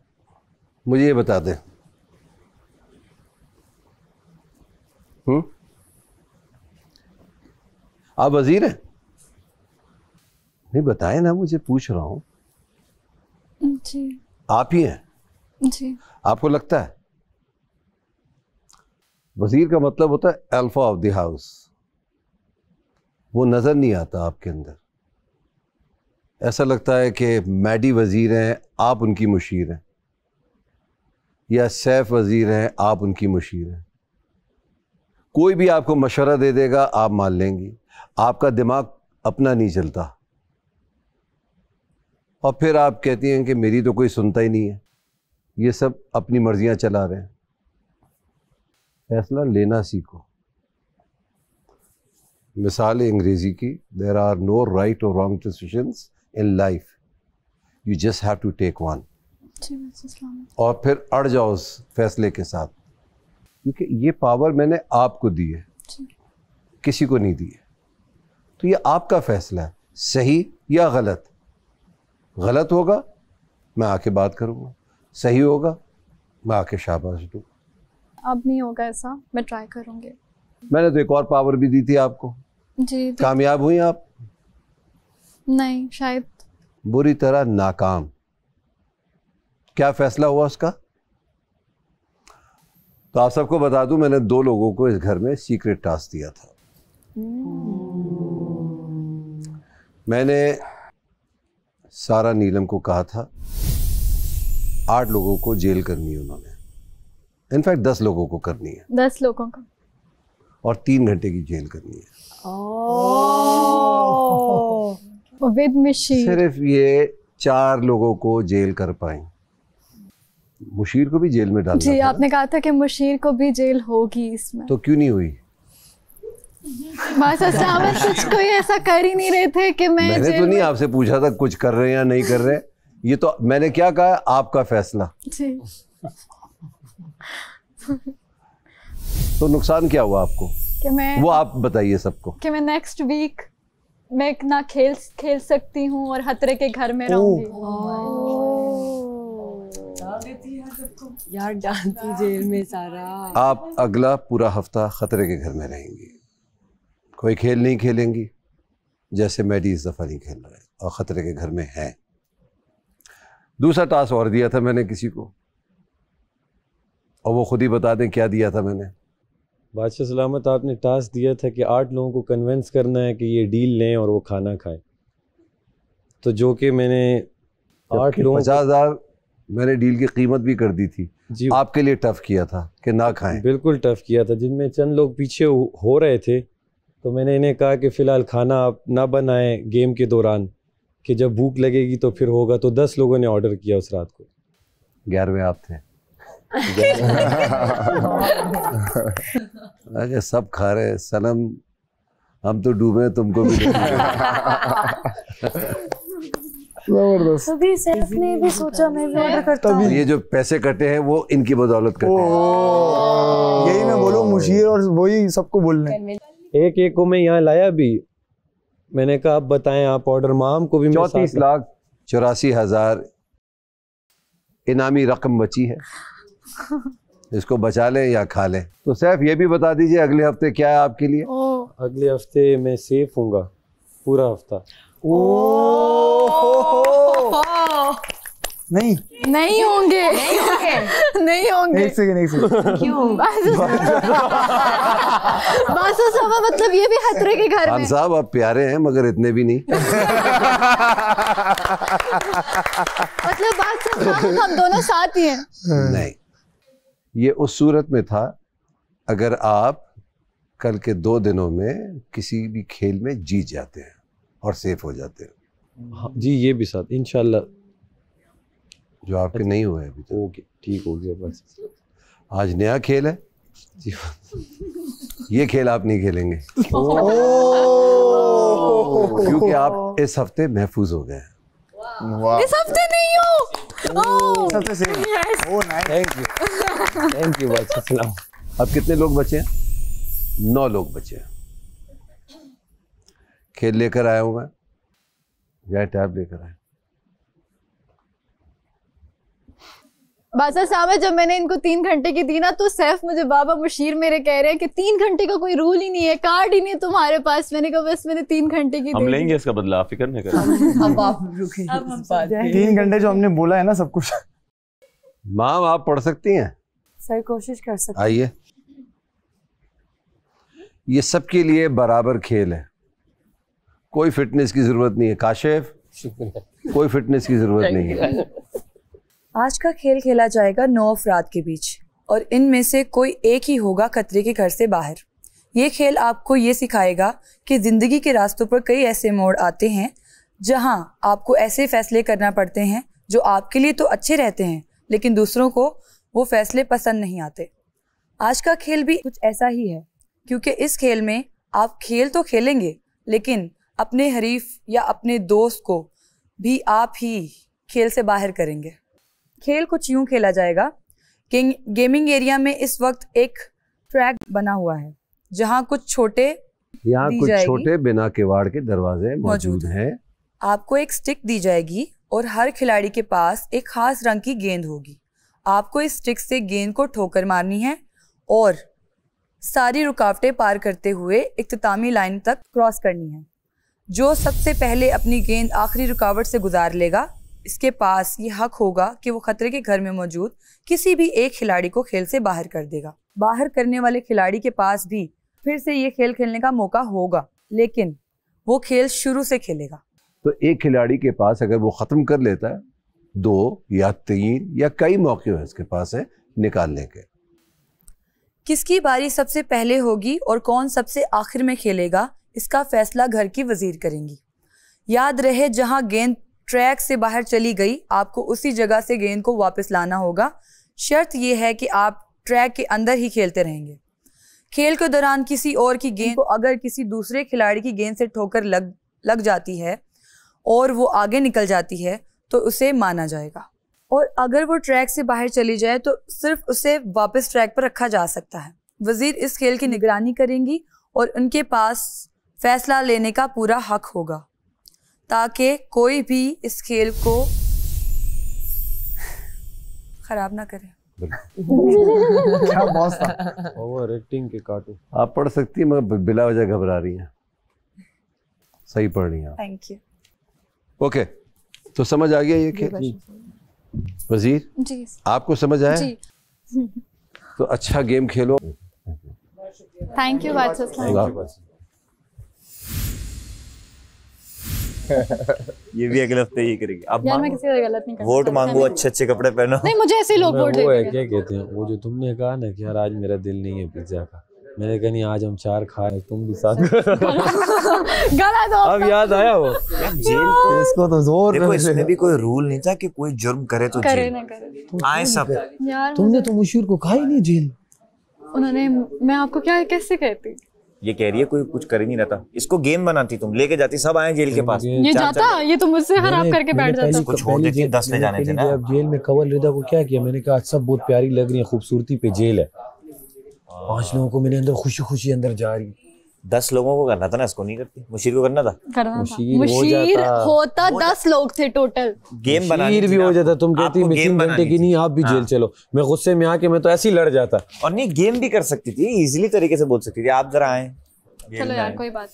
Speaker 14: मुझे ये बता दें। आप वजीर हैं? नहीं बताए ना, मुझे पूछ रहा हूँ।
Speaker 13: जी
Speaker 14: आप ही हैं?
Speaker 13: जी।
Speaker 14: आपको लगता है? वजीर का मतलब होता है अल्फा ऑफ द हाउस। वो नजर नहीं आता आपके अंदर। ऐसा लगता है कि मैडी वजीर हैं, आप उनकी मुशीर हैं, या सैफ वजीर हैं, आप उनकी मुशीर हैं। कोई भी आपको मशवरा दे देगा, आप मान लेंगी। आपका दिमाग अपना नहीं चलता, और फिर आप कहती हैं कि मेरी तो कोई सुनता ही नहीं है, ये सब अपनी मर्जियां चला रहे हैं। फैसला लेना सीखो। मिसाल है अंग्रेजी की, देयर आर नो राइट और wrong decisions in life, you just have to take one. और फिर अड़ जाओ उस फैसले के साथ, क्योंकि ये पावर मैंने आपको दी है, किसी को नहीं दी है। तो ये आपका फैसला है, सही या गलत। गलत होगा मैं आके बात करूँगा, सही होगा मैं आके शाबाश दूँ।
Speaker 13: अब नहीं होगा ऐसा, मैं ट्राई करूँगी।
Speaker 14: मैंने तो एक और पावर भी दी थी आपको।
Speaker 13: जी।
Speaker 14: कामयाब हुई आप?
Speaker 13: नहीं, शायद।
Speaker 14: बुरी तरह नाकाम। क्या फैसला हुआ उसका? तो आप सबको बता दूं, मैंने 2 लोगों को इस घर में सीक्रेट टास्क दिया था। मैंने सारा नीलम को कहा था 8 लोगों को जेल करनी है उन्होंने, इनफैक्ट 10 लोगों को करनी है।
Speaker 13: 10 लोगों का,
Speaker 14: और 3 घंटे की जेल करनी है।
Speaker 13: With machine.
Speaker 14: सिर्फ ये 4 लोगों को जेल कर पाए। मुशीर को भी जेल में डालना
Speaker 13: जी,
Speaker 14: था।
Speaker 13: आपने कहा था कि मुशीर को भी जेल होगी इसमें।
Speaker 14: तो क्यों नहीं हुई?
Speaker 13: कुछ कोई ऐसा कर ही नहीं रहे थे कि
Speaker 14: मैंने तो नहीं आपसे पूछा था कुछ कर रहे हैं या नहीं कर रहे। ये तो मैंने क्या कहा, आपका फैसला।
Speaker 13: जी।
Speaker 14: तो नुकसान क्या हुआ आपको
Speaker 13: कि मैं,
Speaker 14: वो आप बताइए सबको।
Speaker 13: कि मैं नेक्स्ट वीक मैं ना खेल सकती हूँ और खतरे के घर में रहूंगी।
Speaker 6: यार जानती जेल में सारा।
Speaker 14: आप अगला पूरा हफ्ता खतरे के घर में रहेंगी, कोई खेल नहीं खेलेंगी, जैसे मैडी इस दफा नहीं खेल रहा है और खतरे के घर में है। दूसरा टास्क और दिया था मैंने किसी को, और वो खुद ही बता दें क्या दिया था मैंने।
Speaker 15: बादशाह सलामत, आपने टास्क दिया था कि 8 लोगों को कन्विंस करना है कि ये डील लें और वो खाना खाएं। तो जो कि मैंने 8 लोगों
Speaker 14: 50,000 मैंने डील की कीमत भी कर दी थी जी। आपके लिए टफ किया था कि ना खाएं।
Speaker 15: बिल्कुल टफ किया था। जिनमें चंद लोग पीछे हो रहे थे, तो मैंने इन्हें कहा कि फ़िलहाल खाना आप ना बनाएं गेम के दौरान, कि जब भूख लगेगी तो फिर होगा। तो 10 लोगों ने ऑर्डर किया उस रात को।
Speaker 14: 11वें आप थे। अगर सब खा रहे सनम, हम तो डूबे, तुमको भी
Speaker 3: जबरदस्त। तभी सैफ ने भी सोचा मैं भी ऑर्डर करता हूं।
Speaker 14: ये जो पैसे कटे हैं वो इनकी बदौलत कटे हैं।
Speaker 16: यही मैं बोलूं, मुशीर और वही सबको बोलने।
Speaker 15: एक को मैं यहाँ लाया भी, मैंने कहा आप बताएं, आप ऑर्डर। माम को भी
Speaker 14: 34,84,000 इनामी रकम बची है, इसको बचा लें या खा लें। तो सैफ ये भी बता दीजिए अगले हफ्ते क्या है आपके लिए?
Speaker 15: अगले हफ्ते मैं सेफ हूँगा पूरा हफ्ता।
Speaker 13: नहीं होंगे। नहीं होंगे।
Speaker 16: एक सेकंड।
Speaker 13: क्यों? मतलब ये भी खतरे के घर में।
Speaker 14: साहब आप प्यारे हैं मगर इतने भी नहीं।
Speaker 13: मतलब हम दोनों साथ ही हैं।
Speaker 14: नहीं, ये उस सूरत में था अगर आप कल के 2 दिनों में किसी भी खेल में जीत जाते हैं और सेफ हो जाते हैं।
Speaker 15: हाँ, जी ये भी साथ इंशाल्लाह।
Speaker 14: जो आपके नहीं हुए अभी तक।
Speaker 15: ओके, ठीक हो गया बस।
Speaker 14: आज नया खेल है जी। ये खेल आप नहीं खेलेंगे क्योंकि आप इस हफ्ते महफूज हो गए हैं।
Speaker 10: इस हफ्ते नहीं हो।
Speaker 14: थैंक यू सलाम। अब कितने लोग बचे हैं? 9 लोग बचे हैं। खेल लेकर आया हूं मैं, या टैब लेकर आया।
Speaker 13: बादशाह साहब, जब मैंने इनको 3 घंटे की दी ना तो सैफ मुझे बाबा मुशीर मेरे कह रहे हैं कि 3 घंटे का कोई रूल ही नहीं है, कार्ड ही नहीं है तुम्हारे पास। मैने कहा बस मैंने 3 घंटे की
Speaker 11: हम लेंगे इसका बदला, आप फिक्र नहीं करें।
Speaker 6: अब आप रुकिए,
Speaker 16: 3 घंटे जो हमने बोला है ना सब कुछ।
Speaker 14: माम आप पढ़ सकती हैं?
Speaker 6: सर कोशिश कर सकते।
Speaker 14: आइए, ये सबके लिए बराबर खेल है, कोई फिटनेस की जरूरत नहीं है। काशिफ, कोई फिटनेस की जरूरत नहीं है।
Speaker 6: आज का खेल खेला जाएगा 9 अफराद के बीच और इनमें से कोई एक ही होगा खतरे के घर से बाहर। ये खेल आपको ये सिखाएगा कि ज़िंदगी के रास्तों पर कई ऐसे मोड़ आते हैं जहां आपको ऐसे फैसले करना पड़ते हैं जो आपके लिए तो अच्छे रहते हैं लेकिन दूसरों को वो फैसले पसंद नहीं आते। आज का खेल भी कुछ ऐसा ही है, क्योंकि इस खेल में आप खेल तो खेलेंगे लेकिन अपने हरीफ या अपने दोस्त को भी आप ही खेल से बाहर करेंगे। खेल कुछ यूं खेला जाएगा कि गेमिंग एरिया में इस वक्त एक ट्रैक बना हुआ है जहां कुछ छोटे
Speaker 14: बिना किवाड़ के दरवाजे मौजूद हैं।
Speaker 6: आपको एक स्टिक दी जाएगी और हर खिलाड़ी के पास एक खास रंग की गेंद होगी। आपको इस स्टिक से गेंद को ठोकर मारनी है और सारी रुकावटें पार करते हुए इख्तितामी लाइन तक क्रॉस करनी है। जो सबसे पहले अपनी गेंद आखिरी रुकावट से गुजार लेगा, इसके पास ये हक होगा कि वो खतरे के घर में मौजूद किसी भी एक खिलाड़ी को खेल से बाहर कर देगा। बाहर करने वाले खिलाड़ी के पास भी फिर से ये खेल खेलने का मौका होगा, लेकिन वो खेल शुरू से खेलेगा।
Speaker 14: तो एक खिलाड़ी के पास अगर वो खत्म कर लेता है, 2 या 3 या कई मौके हैं इसके पास है निकालने के।
Speaker 6: किसकी बारी सबसे पहले होगी और कौन सबसे आखिर में खेलेगा, इसका फैसला घर की वजीर करेंगी। याद रहे, जहां गेंद ट्रैक से बाहर चली गई, आपको उसी जगह से गेंद को वापस लाना होगा। शर्त यह है कि आप ट्रैक के अंदर ही खेलते रहेंगे। खेल के दौरान किसी और की गेंद को अगर किसी दूसरे खिलाड़ी की गेंद से ठोकर लग जाती है और वो आगे निकल जाती है तो उसे माना जाएगा, और अगर वो ट्रैक से बाहर चली जाए तो सिर्फ उसे वापस ट्रैक पर रखा जा सकता है। वजीर इस खेल की निगरानी करेंगी और उनके पास फैसला लेने का पूरा हक होगा ताकि कोई भी इस खेल को खराब ना करे।
Speaker 16: क्या बॉस था।
Speaker 15: ओवर एक्टिंग के काटो।
Speaker 14: आप पढ़ सकती हैं मगर बिला वजह घबरा रही हैं। सही पढ़ रही हैं।
Speaker 6: Thank you.
Speaker 14: ओके, तो समझ आ गया ये खेल? वजीर
Speaker 13: जी,
Speaker 14: आपको समझ आया?
Speaker 13: जी।
Speaker 14: तो अच्छा गेम खेलो।
Speaker 13: थैंक यू बादशाह साहब।
Speaker 11: ये भी अगले हफ्ते ही करेगी। अब
Speaker 13: यार मैं किसी से गलत नहीं करता।
Speaker 11: वोट मांगो, अच्छे अच्छे कपड़े पहनो।
Speaker 13: नहीं, मुझे ऐसे लोग वोट
Speaker 15: वो है
Speaker 13: देते
Speaker 15: क्या कहते हैं, वो जो तुमने कहा ना कि यार आज मेरा दिल नहीं है पिज्जा का, मैंने कहा नहीं आज हम 4 खाए, तुम भी साथ।
Speaker 13: गला दो।
Speaker 15: अब याद आया वो
Speaker 11: जेल
Speaker 16: इसको तो जोर
Speaker 11: देखो, इसमें भी कोई रूल नहीं था कि कोई जुर्म करे तो
Speaker 13: करे
Speaker 11: जेल
Speaker 13: ना करे।
Speaker 11: आए सब।
Speaker 13: यार
Speaker 16: तुमने तो मुशीर को कहा ही नहीं जेल।
Speaker 13: उन्होंने, मैं आपको क्या कैसे कहती,
Speaker 11: ये कह रही है कोई कुछ कर ही नहीं रहता। इसको गेम बनाती, तुम लेके जाती, सब आए जेल के पास।
Speaker 13: ये जाता, ये तो मुझसे हराम करके बैठ जाता।
Speaker 11: कुछ छोड़ देती, 10 ले जाने थे ना।
Speaker 15: अब जेल में कवल रिदा को क्या किया, मैंने कहा सब बहुत प्यारी लग रही है, खूबसूरती पे जेल है। 5 लोगों को मैंने अंदर खुशी खुशी अंदर जा रही।
Speaker 11: 10 लोगों को करना था ना, इसको नहीं करती। मुशीर को करना था।
Speaker 13: मुशीर होता 10 लोग थे टोटल।
Speaker 11: गेम बनानी
Speaker 15: भी हो जाता। तुम कहती मैं 3 घंटे की नहीं, आप भी जेल चलो। मैं गुस्से में आके मैं तो ऐसे ही लड़ जाता।
Speaker 11: और नहीं, गेम भी कर सकती थी, इजीली तरीके से बोल सकती थी आप जरा आए।
Speaker 13: चलो यार कोई बात।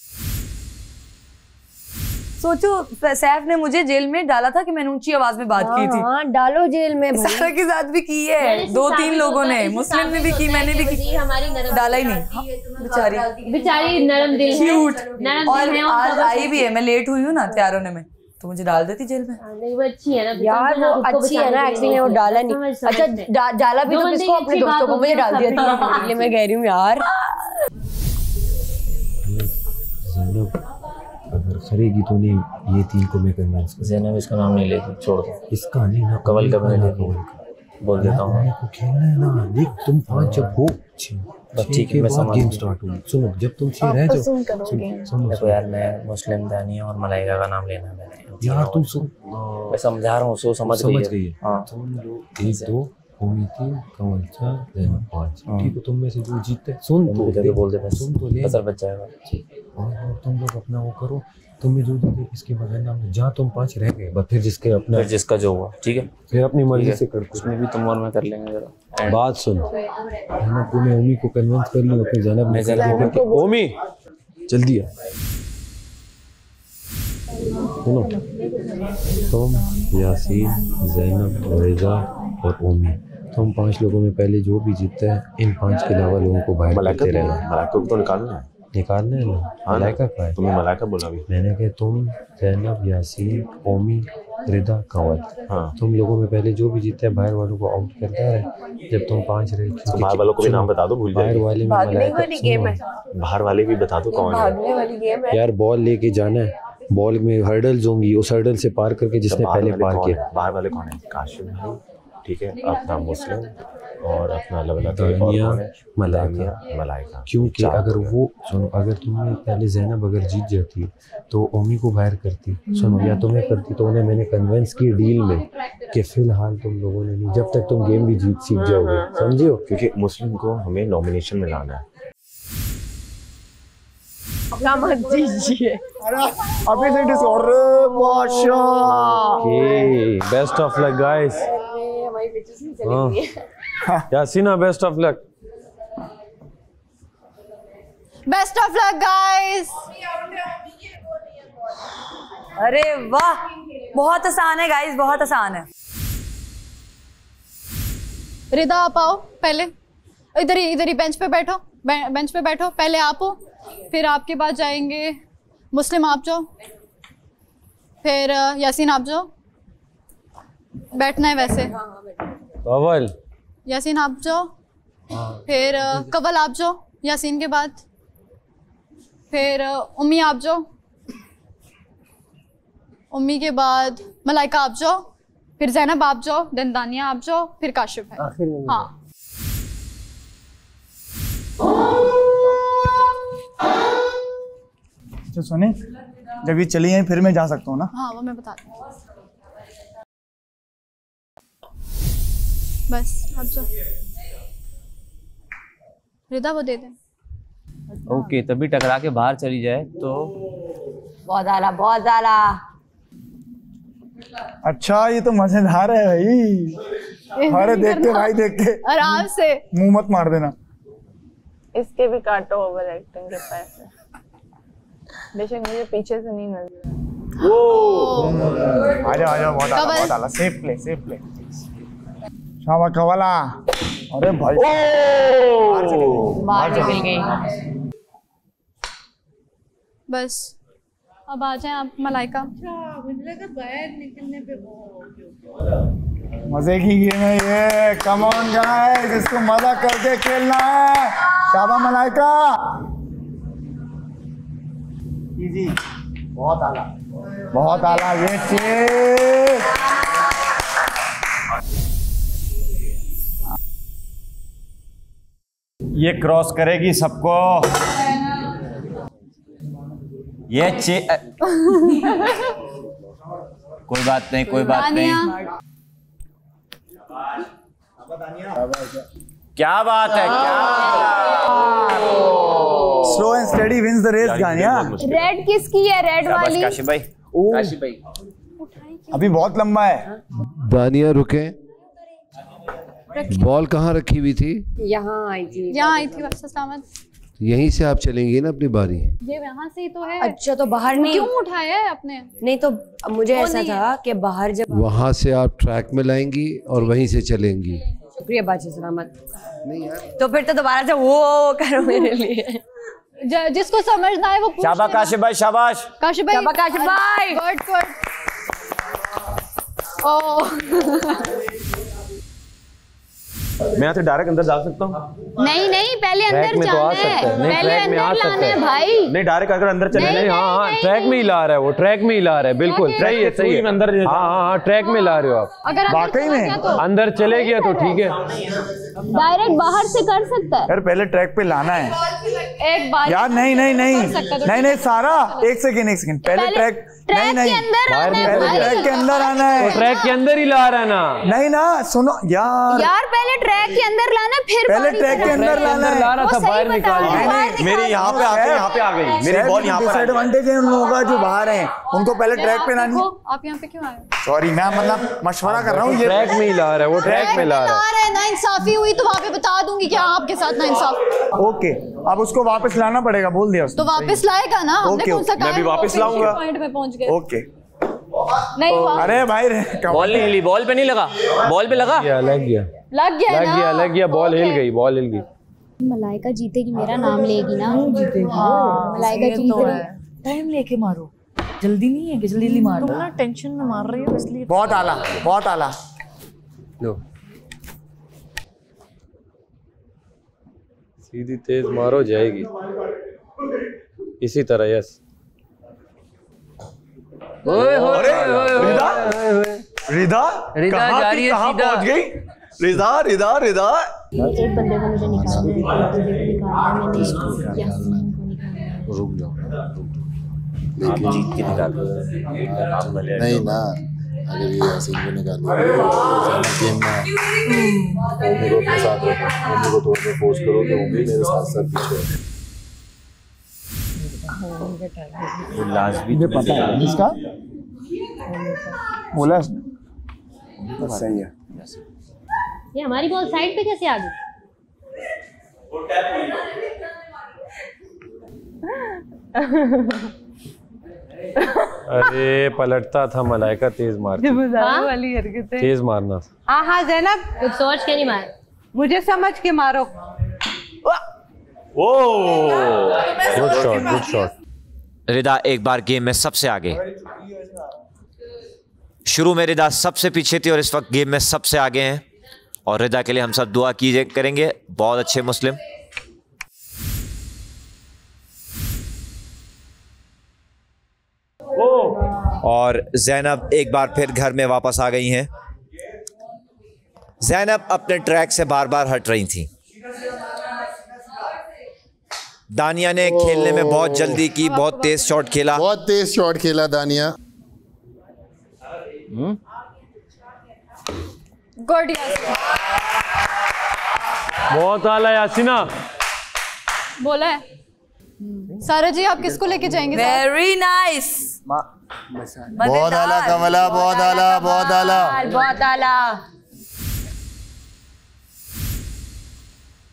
Speaker 6: सोचो, सैफ ने मुझे जेल में डाला था कि मैंने ऊंची आवाज में बात की थी।
Speaker 12: हाँ, डालो जेल में।
Speaker 6: सारा के साथ भी की है, 2-3 लोगों ने, मुस्लिम ने भी की, मैंने भी की, डाला ही नहीं। बेचारी
Speaker 12: नरम दिल है,
Speaker 6: और आज आई भी है, मैं लेट हुई हूँ ना तैयार होने में, तो मुझे डाल देती जेल में।
Speaker 12: नहीं, वो अच्छी है ना यार, वो अच्छी है ना एक्टिंग है, वो डाला नहीं। अच्छा डाला भी तो किसको, अपने दोस्तों को, मुझे डाल दिया था। इसलिए मैं कह रही हूँ यार,
Speaker 15: अगर करेगी तो नहीं, ये 3 को मैं कन्विंस कर।
Speaker 11: ज़ैनब इसका नाम नहीं लेती, छोड़ दो।
Speaker 15: इसका नहीं ना,
Speaker 11: कवल का मैंने
Speaker 15: कवल
Speaker 8: बोल देता हूँ।
Speaker 15: को खेलना है ना, देख तुम 5 जब हो
Speaker 8: ठीक है, मैं समझ
Speaker 15: गेम स्टार्ट होगी। सुनो, जब तुम 6 रह जाओ,
Speaker 8: देखो यार, मैं मुस्लिम दानिया और मलाइका का नाम लेना मैंने
Speaker 15: यार तुम सुन,
Speaker 8: मैं समझा रहा हूँ, सो समझ गई है। हाँ
Speaker 15: तुम लोग 1 2 होमी 3 कंवल 4 ज़ैनब 5, ठीक है? तुम में से जो जीतते सुन तो
Speaker 8: बोल दे,
Speaker 15: सुन तो ले,
Speaker 8: असर बच जाएगा।
Speaker 15: और तुम लोग अपना वो करो, तुम्हें जो जीते इसके बगैर नाम जहाँ तुम 5 रह गए बस, फिर जिसके अपना,
Speaker 8: फिर जिसका जो हुआ ठीक है,
Speaker 15: फिर अपनी मर्जी से कर,
Speaker 8: उसमें भी तुम और मैं कर लेंगे जरा।
Speaker 15: बात सुन, तूने ओमी को कन्विंस कर लिया, फिर ज़ैनब ने ओमी जल्दी आ। सुनो, तुम, यासीन, ज़ैनब, रेजा और ओमी, तुम 5 लोगों में पहले जो भी जीतता है, इन 5 के अलावा लोगों को बाहर करते रहना।
Speaker 4: मलाइका को तो निकालना है
Speaker 15: ना। मलाइका का है,
Speaker 4: तुमने मलाइका बोला भी।
Speaker 15: मैंने कहा तुम, ज़ैनब, यासीन, ओमी, रिदा, कंवल, तुम लोगों में पहले जो भी जीतता है बाहर वालों को आउट करता है। जब तुम 5 रहे
Speaker 4: तो बाहर वालों को भी नाम बता दो, भूल
Speaker 15: बाहर वाले में
Speaker 4: बाहर वाले भी बता दो कौन है।
Speaker 15: यार बॉल लेके जाना है, बॉल में हर्डल्स होंगी, उस हर्डल से पार करके जिसने पहले पार किया।
Speaker 4: बाहर वाले कौन है? काशिफ भाई, ठीक है, अपना मुस्लिम और अपना मलाइका। क्योंकि अगर वो सुनो, अगर तुमने पहले ज़ैनब अगर जीत जाती तो ओमी को बाहर करती, सुनो, या तुम्हें करती तो उन्हें मैंने कन्विंस की डील में कि फिलहाल तुम लोगों ने नहीं, जब तक तुम गेम भी जीत सीख जाओगे, समझियो? क्योंकि मुस्लिम को हमें नॉमिनेशन में लाना है।
Speaker 12: मत दीजिए
Speaker 16: अभी से
Speaker 15: best of luck guys. Yasina best of luck.
Speaker 13: Best of luck guys.
Speaker 12: अरे वाह, बहुत आसान है गाइस, बहुत आसान है।
Speaker 13: रिदा आप आओ, पहले इधर ही बेंच पे बैठो, बेंच पे बैठो, पहले आप हो, फिर आपके बाद जाएंगे मुस्लिम, आप जाओ, फिर यासीन आप जाओ, बैठना है वैसे।
Speaker 15: कवल,
Speaker 13: यासीन आप जाओ, फिर कवल आप जाओ यासीन के बाद, फिर उम्मी आप जाओ, उम्मी के बाद मलाइका आप जाओ, फिर ज़ैनब आप जाओ, देन दानिया आप जाओ, फिर काशिफ है। हाँ
Speaker 16: अच्छा सुने, जब ये चली हैं फिर मैं जा सकता हूँ ना?
Speaker 13: हाँ वो मैं बता दूँ। बस आप जाओ, रिदा वो दे दे।
Speaker 8: ओके, तभी टकरा के बाहर चली जाए तो
Speaker 12: बहुत आला, बहुत आला।
Speaker 16: अच्छा ये तो मजेदार है भाई। अरे देख के भाई, देख के
Speaker 13: आराम से,
Speaker 16: मुंह मत मार देना।
Speaker 10: इसके भी काटो ओवर एक्टिंग के पैसे, बेशक मुझे पीछे से नहीं नजर।
Speaker 16: आजा आजा, बहुत आला, बहुत आला। Safe play, safe play. शाबाश कवला। अरे भाई
Speaker 12: बाहर निकल गई।
Speaker 13: बस अब आ जाए आप मलाइका।
Speaker 10: मुझे लगा बाहर निकलने पे
Speaker 16: मजे की गेम है ये। कम ऑन गाइस, इसको मजा करके खेलना है। शाबाश मलाइका। इजी, बहुत आला, बहुत आला। ये चीज
Speaker 11: ये क्रॉस करेगी सबको। ये कोई बात नहीं, कोई बात नहीं। क्या बात है, क्या
Speaker 16: slow and steady wins the race. गानिया
Speaker 5: रेड किसकी है? रेड वाली
Speaker 11: काशिफ भाई, काशिफ भाई
Speaker 16: अभी बहुत लंबा है।
Speaker 14: दानिया रुके, बॉल कहाँ रखी हुई थी?
Speaker 12: यहाँ आई थी,
Speaker 13: यहाँ आई थी बस सलामत।
Speaker 14: यहीं से आप चलेंगी ना अपनी बारी?
Speaker 13: ये यहाँ से ही तो है।
Speaker 12: अच्छा तो बाहर नहीं,
Speaker 13: क्यों उठाया है आपने?
Speaker 12: नहीं तो मुझे ऐसा था कि बाहर जब
Speaker 14: वहां से आप ट्रैक में लाएंगी और वहीं से चलेंगी।
Speaker 12: शुक्रिया बाजी सलामत। नहीं यार, तो फिर तो दोबारा से वो करो मेरे लिए।
Speaker 13: जिसको समझना है वो पूछ
Speaker 11: शाबाश काशिफ भाई, शाबाश
Speaker 13: काशिफ भाई,
Speaker 12: शाबाश काशिफ भाई।
Speaker 13: Good good. ओ
Speaker 11: मैं यहाँ से डायरेक्ट अंदर जा सकता हूँ?
Speaker 5: नहीं नहीं, पहले अंदर जाना है, पहले अंदर लाना है भाई।
Speaker 11: नहीं डायरेक्ट अगर अंदर चले
Speaker 15: नहीं, हाँ ट्रैक में ही ला रहा है वो, ट्रैक में ही ला रहा है, बिल्कुल सही है सही है।
Speaker 11: अंदर
Speaker 15: हाँ ट्रैक में ला रहे हो आप।
Speaker 13: अगर
Speaker 16: वाकई में
Speaker 15: अंदर चले गया तो ठीक है,
Speaker 5: डायरेक्ट बाहर से कर सकता है।
Speaker 16: यार पहले ट्रैक पे लाना है
Speaker 13: एक बार
Speaker 16: यार। नहीं नहीं नहीं नहीं नहीं सारा, एक सेकंड पहले ट्रैक, नहीं नहीं पहले ट्रैक के अंदर आना है।
Speaker 15: ट्रैक के अंदर ही ला रहा है ना।
Speaker 16: नहीं ना सुनो यार,
Speaker 5: पहले ट्रैक के अंदर लाना, फिर
Speaker 16: पहले ट्रैक के अंदर लाना है।
Speaker 15: ला रहा था, बाहर निकाल दिया।
Speaker 11: मेरे यहाँ पे आके यहाँ पे आ गई, मेरी बॉल यहाँ पर।
Speaker 16: डिसएडवांटेज है उन लोगों का जो बाहर हैं, उनको पहले ट्रैक पे लानी।
Speaker 13: आप यहाँ पे क्यों आए?
Speaker 16: सॉरी मैं मतलब मशवरा कर रहा हूँ। ये
Speaker 15: ट्रैक में ही ला रहा है वो, ट्रैक में ला रहा है।
Speaker 13: नाइंसाफी हुई तो वहाँ पे बता दूंगी कि आपके साथ नाइंसाफ।
Speaker 16: ओके अब उसको वापस लाना पड़ेगा, बोल दिया
Speaker 13: तो वापस लाएगा ना।
Speaker 16: ओके
Speaker 11: मैं भी वापस लाऊंगा।
Speaker 13: पॉइंट पे पहुंच गए।
Speaker 16: ओके
Speaker 13: नहीं हुआ।
Speaker 16: अरे भाई
Speaker 8: बॉल नहीं हिली, बॉल पे नहीं लगा, बॉल पे लगा,
Speaker 15: लग गया लग गया, बॉल हिल गई, बॉल हिल गई।
Speaker 5: मलाइका जीतेगी, मेरा नाम लेगी ना।
Speaker 6: मलाइका जीतेगी। टाइम लेके मारो, जल्दी नहीं है कि जल्दी मारो।
Speaker 10: तुम ना टेंशन में मार रही हो इसलिए।
Speaker 16: बहुत आला, बहुत आला।
Speaker 15: लो सीधी तेज मारो, जाएगी इसी तरह। यस
Speaker 11: रिदा
Speaker 9: रिदा जा रही है
Speaker 11: कहाँ
Speaker 9: सीधा।
Speaker 11: पहुँच गई? रिदा रिदा रिदा
Speaker 5: एक बंदे को मुझे निकालना है, मैंने इसको यास्मीन को निकालना है।
Speaker 7: रुक जाओ,
Speaker 11: आप जीत के निकाल
Speaker 7: नहीं ना, अगर ये यासीन को निकाल गेम में मम्मी को अपने साथ रखो, मम्मी को थोड़ा सा फोर्स करो कि मम्मी मेरे साथ साथ पीछे।
Speaker 11: मुझे
Speaker 16: पता है इसका, बोला सही है।
Speaker 12: ये हमारी बॉल साइड पे कैसे आ गई?
Speaker 15: अरे पलटता था मलाइका, तेज मारती।
Speaker 10: वाली हरकतें।
Speaker 15: तेज मारना था।
Speaker 10: हाँ ज़ैनब,
Speaker 12: कुछ सोच के नहीं मार,
Speaker 10: मुझे समझ के मारो।
Speaker 15: Good shot, good shot.
Speaker 11: Rida एक बार गेम में सबसे आगे। शुरू में रिदा सबसे पीछे थी और इस वक्त गेम में सबसे आगे हैं, और रिदा के लिए हम सब दुआ कीजिए करेंगे। बहुत अच्छे मुस्लिम। और ज़ैनब एक बार फिर घर में वापस आ गई हैं। ज़ैनब अपने ट्रैक से बार बार हट रही थी। दानिया ने खेलने में बहुत जल्दी की, बहुत तेज शॉट खेला,
Speaker 7: बहुत तेज शॉट खेला दानिया।
Speaker 13: गुड
Speaker 15: बहुत आला यासीना।
Speaker 13: बोला है। सारा जी आप किसको लेके जाएंगे?
Speaker 6: Very nice.
Speaker 7: बहुत आला कमला, बहुत आला, बहुत आला,
Speaker 6: बहुत आला।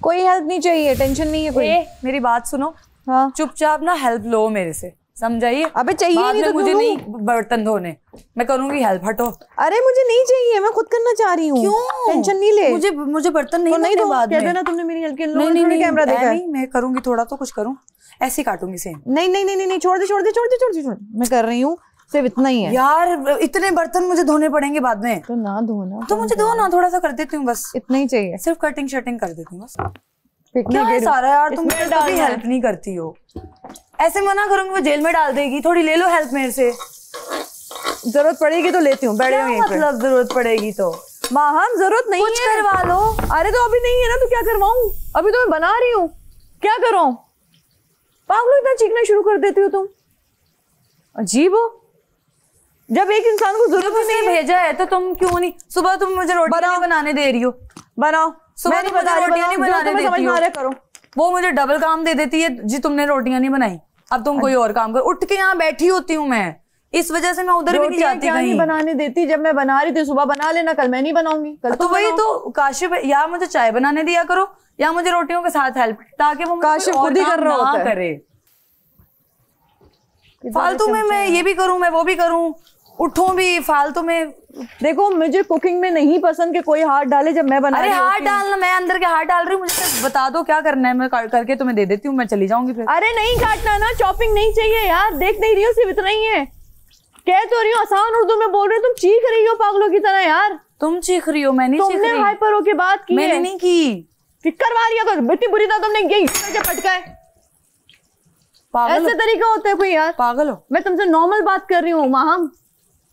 Speaker 6: कोई हेल्प नहीं चाहिए, टेंशन नहीं है कोई। मेरी बात सुनो, हाँ चुपचाप ना हेल्प लो मेरे से, समझाइए। अबे चाहिए नहीं तो मुझे नहीं बर्तन धोने, मैं करूंगी हेल्प, हटो। अरे मुझे नहीं चाहिए, मैं खुद करना चाह रही हूँ। क्यों? टेंशन नहीं ले। मुझे बर्तन नहीं धोने बाद में। कह देना तुमने मेरी हेल्प की। नहीं कैमरा देखा है। मैं करूंगी, थोड़ा तो कुछ करूँ, ऐसे काटूंगी सेम। नहीं छोड़ दे, मैं कर रही हूँ, सिर्फ इतना ही है। यार इतने बर्तन मुझे धोने पड़ेंगे बाद में। तो ना धोना, तो मुझे दो ना, थोड़ा सा कर देती हूँ बस, इतना ही चाहिए। सिर्फ कटिंग शटिंग कर देती हूँ बस। क्या है सारा यार, तुम कभी हेल्प नहीं करती हो। ऐसे मना करूंगी वो जेल में डाल देगी। थोड़ी ले लो हेल्प मेरे से, जरूरत पड़ेगी तो लेती हूँ। बैठे हुए मतलब जरूरत पड़ेगी तो हम जरूरत नहीं कुछ है, करवा लो। अरे तो अभी नहीं है ना, तो क्या करवाऊँ? अभी तो मैं बना रही हूँ, क्या करूँ? पागलों इतना चीखना शुरू कर देती हो तुम, अजीब हो। जब एक इंसान को जरूरत नहीं भेजा है तो तुम क्यों नहीं? सुबह तुम मुझे रोटी बनाने दे रही हो, बनाओ। सुबह नहीं बता रोटियां नहीं बनाने देती हो, करो। वो मुझे डबल काम दे देती है जी, तुमने रोटियां नहीं बनाई, अब तुम कोई और काम करो। उठ के यहाँ बैठी होती हूँ मैं, इस वजह से मैं उधर भी नहीं जाती कहीं। नहीं बनाने देती, जब मैं बना रही थी सुबह बना लेना, कल मैं नहीं बनाऊंगी। कल तो वही तो काशिफ, या मुझे चाय बनाने दिया करो या मुझे रोटियों के साथ हेल्प, ताकि वो काशिफ खुद ही कर रहा होता है, करे। फालतू में मैं ये भी करूं, मैं वो भी करूं, उठूं भी फालतू में। देखो मुझे कुकिंग में नहीं पसंद कि कोई हाथ डाले जब मैं बना रही हूं। अरे हाथ डालना, मैं अंदर के हाथ डाल रही हूँ, मुझे सिर्फ बता दो क्या करना है, मैं करके तुम्हें दे देती हूँ, मैं चली जाऊंगी फिर। अरे नहीं काटना ना, चॉपिंग नहीं चाहिए यार, देख नहीं रही हो, सिर्फ इतना ही है। कह तो रही हूँ, आसान उर्दू में बोल रही हो, तुम चीख रही हो पागलों की तरह यार। तुम चीख रही हो, मैं नहीं चीख रही।
Speaker 12: तुमने हाइपर होके बात की
Speaker 6: मैंने नहीं की।
Speaker 12: करवा लिया कर, इतनी बुरी तरह तुमने यही करके पटका है।
Speaker 6: पागल
Speaker 12: ऐसे तरीका होता है कोई यार?
Speaker 6: पागल हो।
Speaker 12: मैं तुमसे नॉर्मल बात कर रही हूँ माहम,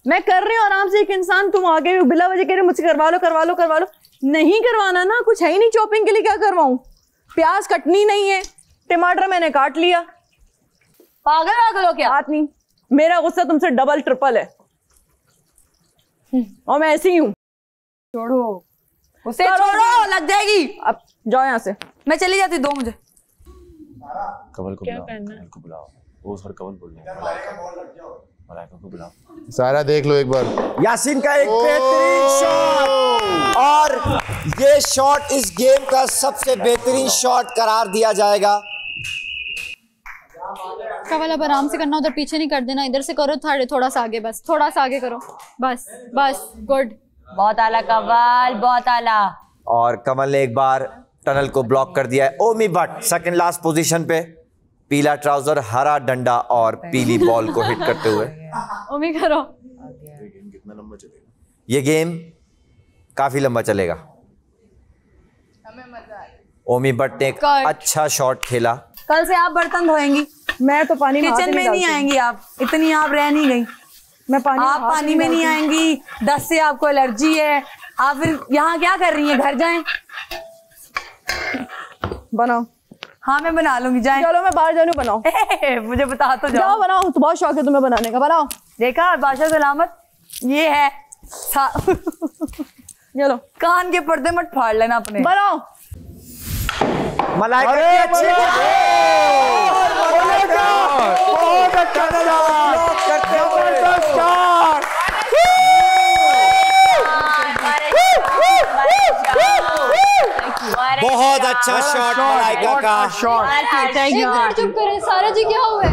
Speaker 12: मैं कर रही हूँ आराम से। एक इंसान तुम आगे बिला वजह कह रहे मुझसे करवा लो करवा लो करवा लो। नहीं करवाना ना, कुछ है ही नहीं चॉपिंग के लिए, क्या करवाऊं? प्याज कटनी नहीं है, टमाटर मैंने काट लिया।
Speaker 6: पागल पागल हो क्या?
Speaker 12: बात नहीं, मेरा गुस्सा तुमसे डबल ट्रिपल है और मैं ऐसी ही हूँ।
Speaker 6: छोड़ो उसे, छोड़ो, लग जाएगी।
Speaker 12: अब जाओ यहाँ से।
Speaker 6: मैं चली जाती, दो मुझे।
Speaker 11: कमल को बुलाओ, कमल को बुलाओ। वो सर कमल बोल रहे हैं, मलाइका को बुलाओ।
Speaker 7: सारा देख लो एक बार।
Speaker 17: यासीन का एक बेहतरीन शॉट, और ये शॉट इस गेम का सबसे बेहतरीन शॉट करार दिया जाएगा।
Speaker 13: कवल अब आराम से करना, उधर पीछे नहीं कर देना, इधर से करो, थोड़ा सा आगे, बस थोड़ा सा आगे करो, बस बस, गुड।
Speaker 6: बहुत आला कवल, बहुत आला।
Speaker 17: और कमल ने एक बार टनल को ब्लॉक कर दिया है। ओमी भट्ट सेकंड लास्ट पोजीशन पे, पीला ट्राउजर, हरा डंडा और पीली बॉल को हिट करते हुए।
Speaker 13: ओमी करो।
Speaker 7: कितना लंबा चलेगा
Speaker 17: ये गेम? काफी लंबा चलेगा। ओमी भट्ट ने एक अच्छा शॉट खेला।
Speaker 6: कल से आप बर्तन धोएंगी,
Speaker 12: मैं तो पानी
Speaker 6: किचन में नहीं आएंगी आप, इतनी आप रह नहीं गई।
Speaker 12: मैं पानी
Speaker 6: आप पानी में नहीं आएंगी, दस्त से आपको एलर्जी है, आप फिर यहाँ क्या कर रही हैं? घर जाएं।
Speaker 12: बनाओ।
Speaker 6: हाँ मैं बना लूंगी, जाएं।
Speaker 12: चलो मैं बाहर जाने बनाओ।
Speaker 6: मुझे बता तो
Speaker 12: जाओ बनाओ, तो बहुत शौक है तुम्हें बनाने का, बनाओ।
Speaker 6: देखा बादशाह सलामत, ये है।
Speaker 12: चलो
Speaker 6: कान के पर्दे मत फाड़ लेना अपने।
Speaker 12: बनाओ।
Speaker 17: मलाइका की अच्छी बहुत अच्छा शॉट मलाइका का।
Speaker 13: चुप करें, सारा जी क्या हुआ है?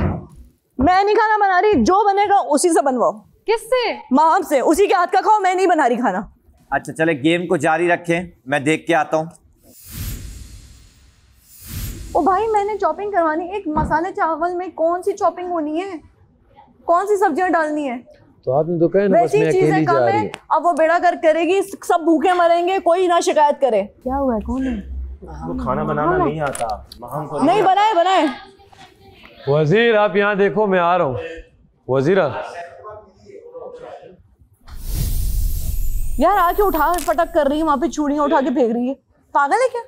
Speaker 12: मैं नहीं खाना बना रही, जो बनेगा उसी से बनवाओ।
Speaker 13: किससे?
Speaker 12: माम से, उसी के हाथ का खाओ, मैं नहीं बना रही खाना।
Speaker 17: अच्छा चले गेम को जारी रखें, मैं देख के आता हूँ।
Speaker 12: ओ भाई मैंने चॉपिंग करवानी, एक मसाले चावल में कौन सी चॉपिंग होनी है, कौन सी सब्जियां डालनी है?
Speaker 15: तो आपने तो कहा ना बस मैं अकेली जा रही हूं।
Speaker 12: अब वो बेड़ा कर करेगी, सब भूखे मरेंगे, कोई ना शिकायत करे। क्या हुआ है, कौन है?
Speaker 11: वो खाना बनाना नहीं आता, महम को
Speaker 12: नहीं बनाए बनाए।
Speaker 15: वजीर आप यहाँ देखो, मैं आ रहा हूँ। वजीरा
Speaker 12: यार आके उठा पटक कर रही है, वहाँ पे चूड़ियां उठा के फेंक रही है, पागल है क्या?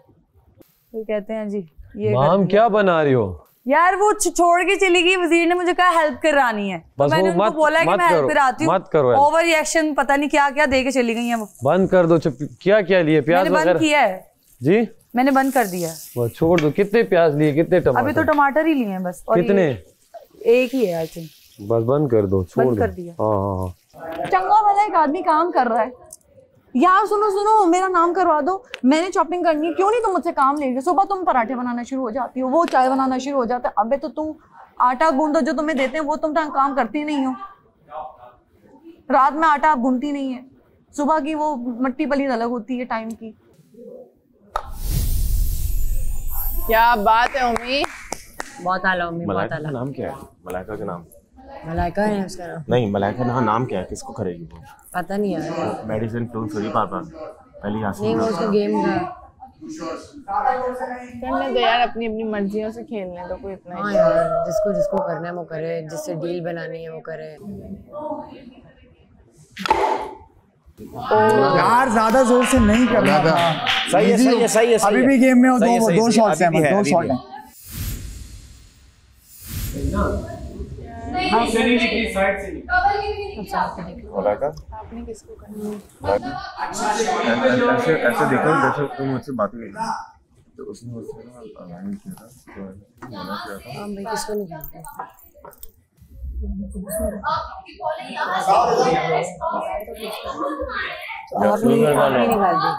Speaker 6: ये कहते हैं जी ये
Speaker 15: माम क्या बना रही हो?
Speaker 6: यार वो छोड़ के चली गई, वजीर ने मुझे कहा हेल्प करानी है, तो मैंने उनको बोला कि मैं हेल्प कराती हूँ।
Speaker 15: मत करो,
Speaker 6: ओवर रिएक्शन पता नहीं क्या क्या दे के चली गई है वो।
Speaker 15: बंद कर दो। क्या क्या लिए? प्याज
Speaker 6: मैंने बंद किया है
Speaker 15: जी,
Speaker 6: मैंने बंद कर दिया।
Speaker 15: वो छोड़ दो। कितने प्याज लिए, कितने टमाटर?
Speaker 6: अभी तो टमाटर ही लिए हैं बस। और
Speaker 15: कितने?
Speaker 6: एक ही है आई थिंक।
Speaker 15: बस बंद कर दो, छोड़
Speaker 6: बंद
Speaker 15: दो।
Speaker 6: कर दिया।
Speaker 15: हाँ।
Speaker 12: चंगा वाला एक आदमी काम कर रहा है यार। सुनो सुनो, मेरा नाम करवा दो, मैंने शॉपिंग करनी है। क्यों नहीं तुम मुझसे काम ले रही? सुबह तुम पराठे बनाना शुरू हो जाती हो, वो चाय बनाना शुरू हो जाता है। अबे तो तुम आटा गूंदो, जो तुम्हें देते हैं वो तुम काम करती नहीं हो। रात में आटा आप गूंदती नहीं है, सुबह की वो मट्टी पलीद अलग होती है टाइम की।
Speaker 10: क्या बात है उम्मी?
Speaker 6: बहुत आला उम्मी, बहुत आला।
Speaker 11: नाम क्या है मलाइका का? नाम
Speaker 6: मलाइका है उसका नाम?
Speaker 11: नहीं, मलाइका ना नाम क्या है, किसको करेगी वो?
Speaker 6: पता नहीं यार।
Speaker 11: मेडिसिन फ्रूट थोड़ी पापा पहले यासीन
Speaker 6: नहीं, वो उसका गेम का
Speaker 10: करने दो यार, अपनी अपनी मर्जियों से खेलने दो, कोई इतना।
Speaker 6: हाँ यार, जिसको जिसको करना है वो करे, जिससे डील बनानी है वो करे।
Speaker 16: यार ज्यादा जोर से नहीं करना था।
Speaker 17: सही है, सही है, सही है।
Speaker 16: अभी भी गेम में हो, दो शॉट्स हैं, दो शॉट हैं।
Speaker 10: आपने किसको करना?
Speaker 11: ऐसे देखो जैसे तुम मुझसे बात हुई तो उसने मुझसे ना नहीं किया था, तो मना किया था।
Speaker 6: हम भाई किसको नहीं जानते। आपने निकाल दी।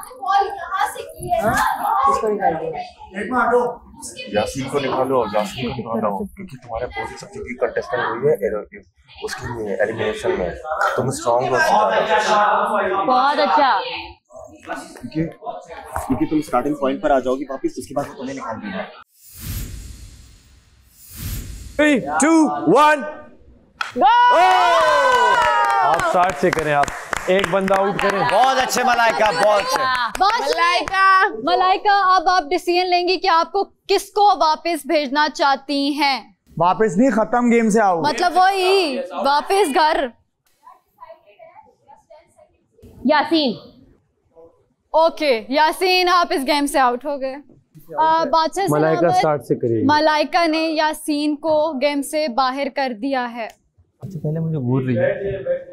Speaker 6: किसको निकाल दिया?
Speaker 11: यासीन को निकालो, यासीन को निकाल दो, क्योंकि तुम्हारे अपोजिट सबसे की कंटेस्टेंट हुई है उसके लिए एलिमिनेशन में। तुम स्ट्रांग हो,
Speaker 6: बहुत अच्छा,
Speaker 11: क्योंकि तुम स्टार्टिंग पॉइंट पर आ जाओगी वापस, उसके बाद तुम्हें निकाल देना।
Speaker 17: 3, 2, 1
Speaker 15: आप स्टार्ट से करें आप। एक बंदा आउट करे।
Speaker 17: बहुत अच्छे मलाइका, बहुत अच्छे।
Speaker 13: मलाइका अब आप डिसीजन लेंगी कि आपको किसको वापस भेजना चाहती हैं।
Speaker 16: वापस नहीं, खत्म गेम से आओ।
Speaker 13: मतलब वही वापस घर।
Speaker 5: यासीन।
Speaker 13: ओके यासीन, आप इस गेम से आउट हो गए। बादशाह
Speaker 15: मलाइका स्टार्ट से करेगी।
Speaker 13: मलाइका ने यासीन को गेम से बाहर कर दिया है।
Speaker 11: अच्छा पहले मुझे घूर रही है,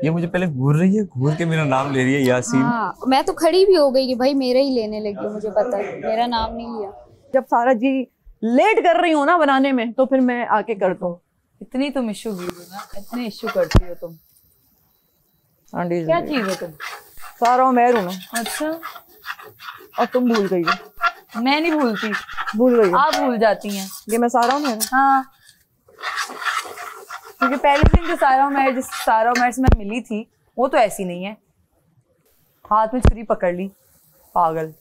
Speaker 11: ये मुझे पहले घूर रही है, घूर के मेरा नाम ले रही है यासीन।
Speaker 5: हाँ, मैं तो खड़ी भी हो गई कि भाई मेरा ही लेने लगी, मुझे पता है मेरा नाम नहीं लिया।
Speaker 12: जब सारा जी लेट कर रही हो ना बनाने में तो फिर मैं आके कर दूं।
Speaker 6: इतनी तुम इशू गिर ना, इतने इशू करती हो तुम।
Speaker 12: क्या चीज है तुम? सारा मैं हूं ना।
Speaker 6: अच्छा,
Speaker 12: और तुम भूल गई हो।
Speaker 6: मैं नहीं भूलती,
Speaker 12: भूल गई हो।
Speaker 6: आप भूल जाती हैं।
Speaker 12: ये मैं सारा हूं।
Speaker 6: हाँ, क्योंकि पहले दिन जो सारा मैच से मैं मिली थी वो तो ऐसी नहीं है। हाथ में छुरी पकड़ ली, पागल।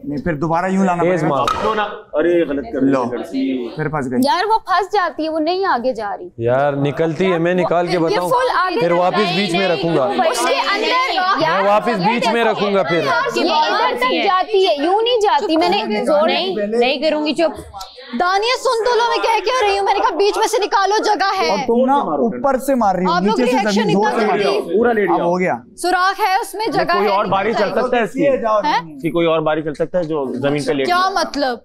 Speaker 16: नहीं फिर दोबारा यूं लाना पड़ेगा।
Speaker 15: अरे गलत कर
Speaker 16: लो, फिर फंस गई।
Speaker 5: यार वो फंस जाती है, वो नहीं आगे जा रही।
Speaker 15: यार निकलती है, मैं निकाल के बताऊं फिर वापस बीच में रखूंगा।
Speaker 5: उसके अंदर
Speaker 15: मैं वापस बीच में रखूंगा फिर।
Speaker 5: ये इधर तक जाती है, यूं नहीं जाती। मैंने जोर नहीं करूंगी, चुप।
Speaker 13: दानिया सुन तो लो, मैं कह रही हूँ। मैंने कहा बीच में से निकालो, जगह है।
Speaker 16: और तुम ना ऊपर से मार रही हो, नीचे से जमीन जोर से मार रही हो।
Speaker 15: पूरा लेट
Speaker 16: अब हो गया।
Speaker 13: सुराख है उसमें, जगह है।
Speaker 15: कोई और बारी चल सकता है इसकी कोई और बारी चल सकता है जो जमीन पे लेट।
Speaker 13: क्या मतलब?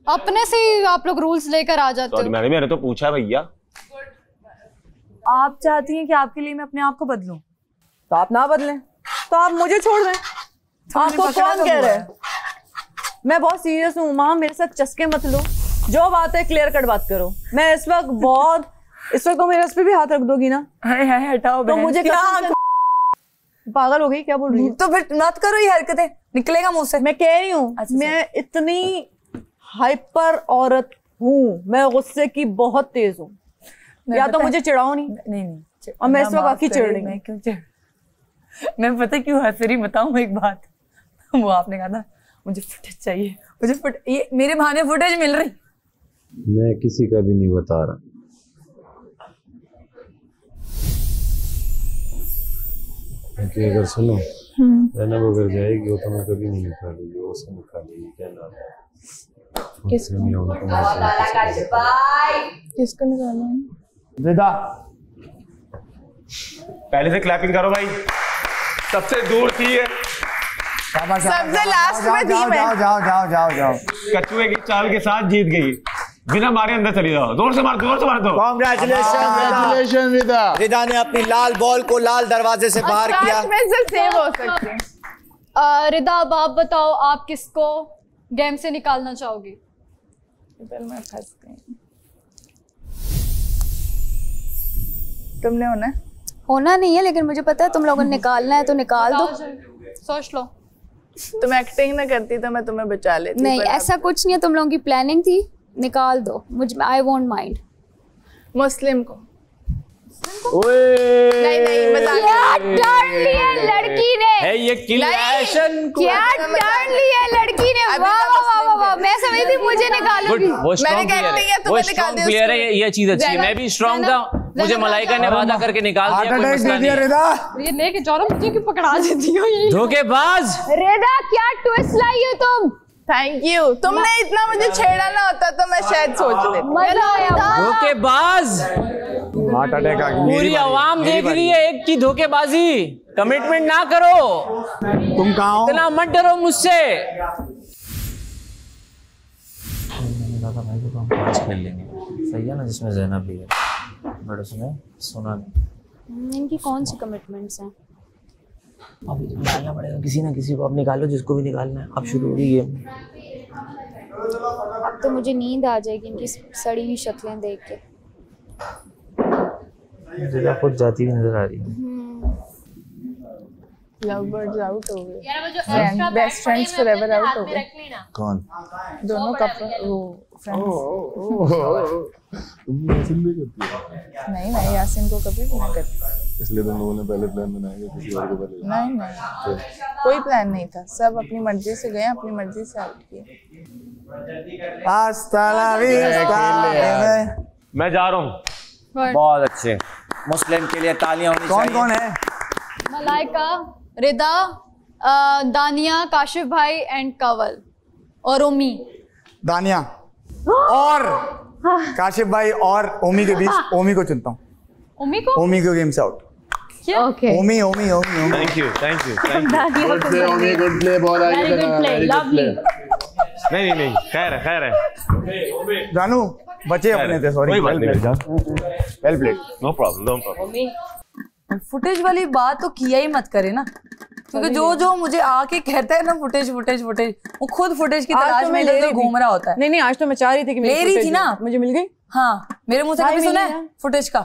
Speaker 13: अपने से आप लोग रूल्स लेकर आ जाते हो।
Speaker 15: मैंने तो पूछा भैया।
Speaker 6: आप चाहती हैं कि आपके लिए मैं अपने आप को बदलूं,
Speaker 12: तो आप ना बदलें, तो आप मुझे छोड़ दें। आपको कौन कह रहा है? मैं बहुत सीरियस हूँ माँ, मेरे साथ चस्के मत लो। जो बात है क्लियर कट बात करो। मैं इस वक्त तो मेरे इस पे भी हाथ रख दोगी ना?
Speaker 6: है हटाओ।
Speaker 12: तो मुझे क्या पागल हो गई? क्या बोल रही है?
Speaker 6: तो फिर मत करो ये हरकतें, निकलेगा मुंह से।
Speaker 12: मैं कह रही हूँ मैं इतनी हाइपर औरत हूँ, मैं गुस्से की बहुत तेज हूँ। या तो मुझे चिढ़ाओ नहीं। और मैं इस वक्त आखिर चिढ़ रही हूँ।
Speaker 6: क्यों चिढ़? मैं पता क्यों हंस रही, बताऊँ एक बात। वो आपने कहा था मुझे फुटेज चाहिए, ये मेरे बहाने फुटेज मिल रही।
Speaker 15: मैं किसी का भी नहीं बता रहा। क्योंकि अगर सुनो जैनब अगर जाएगी वो तो मैं कभी नहीं निकालेगी, वो से निकालेगी। क्या नाम है?
Speaker 10: किसको निकालना है?
Speaker 16: विदा।
Speaker 15: पहले से क्लैपिंग करो भाई, सबसे दूर थी है,
Speaker 10: सबसे लास्ट में थी मैं।
Speaker 16: जाओ।
Speaker 15: कछुए की चाल के साथ जीत गई, बिना मारे अंदर चली जाओ। जोर से मार दो।
Speaker 16: कांग्रेचुलेशन विदा।
Speaker 17: विदा ने अपनी लाल बॉल को लाल दरवाजे से बाहर किया।
Speaker 10: में से सेव हो सकती है।
Speaker 13: रिदा अब आप बताओ, आप किसको गेम से निकालना चाहोगी?
Speaker 10: मैं फंस गई। तुमने होना नहीं है, लेकिन मुझे पता है तुम लोगों ने निकालना है, तो निकाल दो।
Speaker 13: सोच लो।
Speaker 10: तुम एक्टिंग ना करती तो मैं तुम्हें बचा लेती।
Speaker 5: नहीं ऐसा कुछ नहीं है, तुम लोगों की प्लानिंग थी। निकाल दो, मुझे आई वोंट माइंड।
Speaker 10: मुस्लिम को।
Speaker 5: नहीं क्या टर्न लिया लड़की ने
Speaker 11: है ये किल एक्शन को।
Speaker 5: क्या टर्न लिया लड़की ने। वाह मैं समझी थी मुझे निकालोगी।
Speaker 11: वो स्ट्रॉन्ग प्लेयर है, ये चीज अच्छी है। मैं भी स्ट्रॉन्ग था, मुझे मलाइका ने वादा करके निकाल दिया, कोई मसला नहीं।
Speaker 13: ये लेके जाओ ना, मुझे क्यों पकड़ा देती हो? ये
Speaker 11: धोखेबाज।
Speaker 5: रेदा क्या ट्विस्ट लाई हो तुम।
Speaker 10: थैंक यू, तुमने इतना मुझे छेड़ा ना होता तो मैं शायद सोच लेती।
Speaker 5: मजा आया।
Speaker 11: धोखेबाज।
Speaker 16: हार्ट अटैक आ गया।
Speaker 11: पूरी आवाम देख रही है एक की धोखेबाजी। कमिटमेंट ना करो।
Speaker 16: तुम कहाँ हो?
Speaker 11: इतना मत डरो मुझसे। भाई को हम 5 खेल लेंगे, सही है ना, जिसमें ज़ैनब भी है, बट उसमें सुना नहीं।
Speaker 5: इनकी कौन सी कमिटमेंट्स हैं?
Speaker 11: अब निकालना पड़ेगा किसी ना किसी को। अब निकालो जिसको भी निकालना है। अब शुरू होगी गेम।
Speaker 5: अब तो मुझे नींद आ जाएगी इनकी सड़ी हुई शक्लें देख के।
Speaker 11: मुझे खुद जाती हुई नजर आ रही है।
Speaker 10: लव बर्ड्स आउट हो गए, बेस्ट फ्रेंड्स फॉरएवर आउट हो गए।
Speaker 7: कौन?
Speaker 10: दोनों कपल वो फ्रेंड्स।
Speaker 7: तुम यासीन भी करती हो?
Speaker 10: नहीं यासीन को कभी भी नहीं करती।
Speaker 7: इसलिए तुम लोगों ने पहले प्लान बनाया कि किसी और को पहले?
Speaker 10: नहीं कोई प्लान नहीं था, सब अपनी मर्जी से गए, अपनी मर्जी से आउट किए।
Speaker 15: मैं जा रहा हूँ।
Speaker 17: बहुत अच्छे। मुस्लिम के लिए तालियां होनी चाहिए।
Speaker 16: कौन है?
Speaker 13: मलाइका, रिदा, दानिया, काशिफ भाई एंड कंवल और ओमी।
Speaker 16: दानिया और काशिफ भाई और ओमी के बीच ओमी को चुनता हूँ।
Speaker 13: ओमी को?
Speaker 16: ओमी को गेम से out.
Speaker 13: Okay.
Speaker 16: Omi Omi Omi Omi.
Speaker 8: Thank you thank you.
Speaker 7: Good play Omi, good play, बहुत आगे चला, वेरी गुड प्ले।
Speaker 8: नहीं खैर है।
Speaker 16: जानू बचे अपने थे, sorry. Well played.
Speaker 8: No problem.
Speaker 6: Footage वाली बात तो किया ही मत करे ना, क्योंकि जो मुझे आके कहता है ना फुटेज फुटेज फुटेज, वो खुद फुटेज की तलाश में इधर घूम रहा होता है।
Speaker 12: नहीं आज तो मैं चाह रही थी कि
Speaker 6: ले रही थी ना,
Speaker 12: मुझे मिल गई।
Speaker 6: हाँ, मेरे मुंह से कभी सुना है फुटेज का?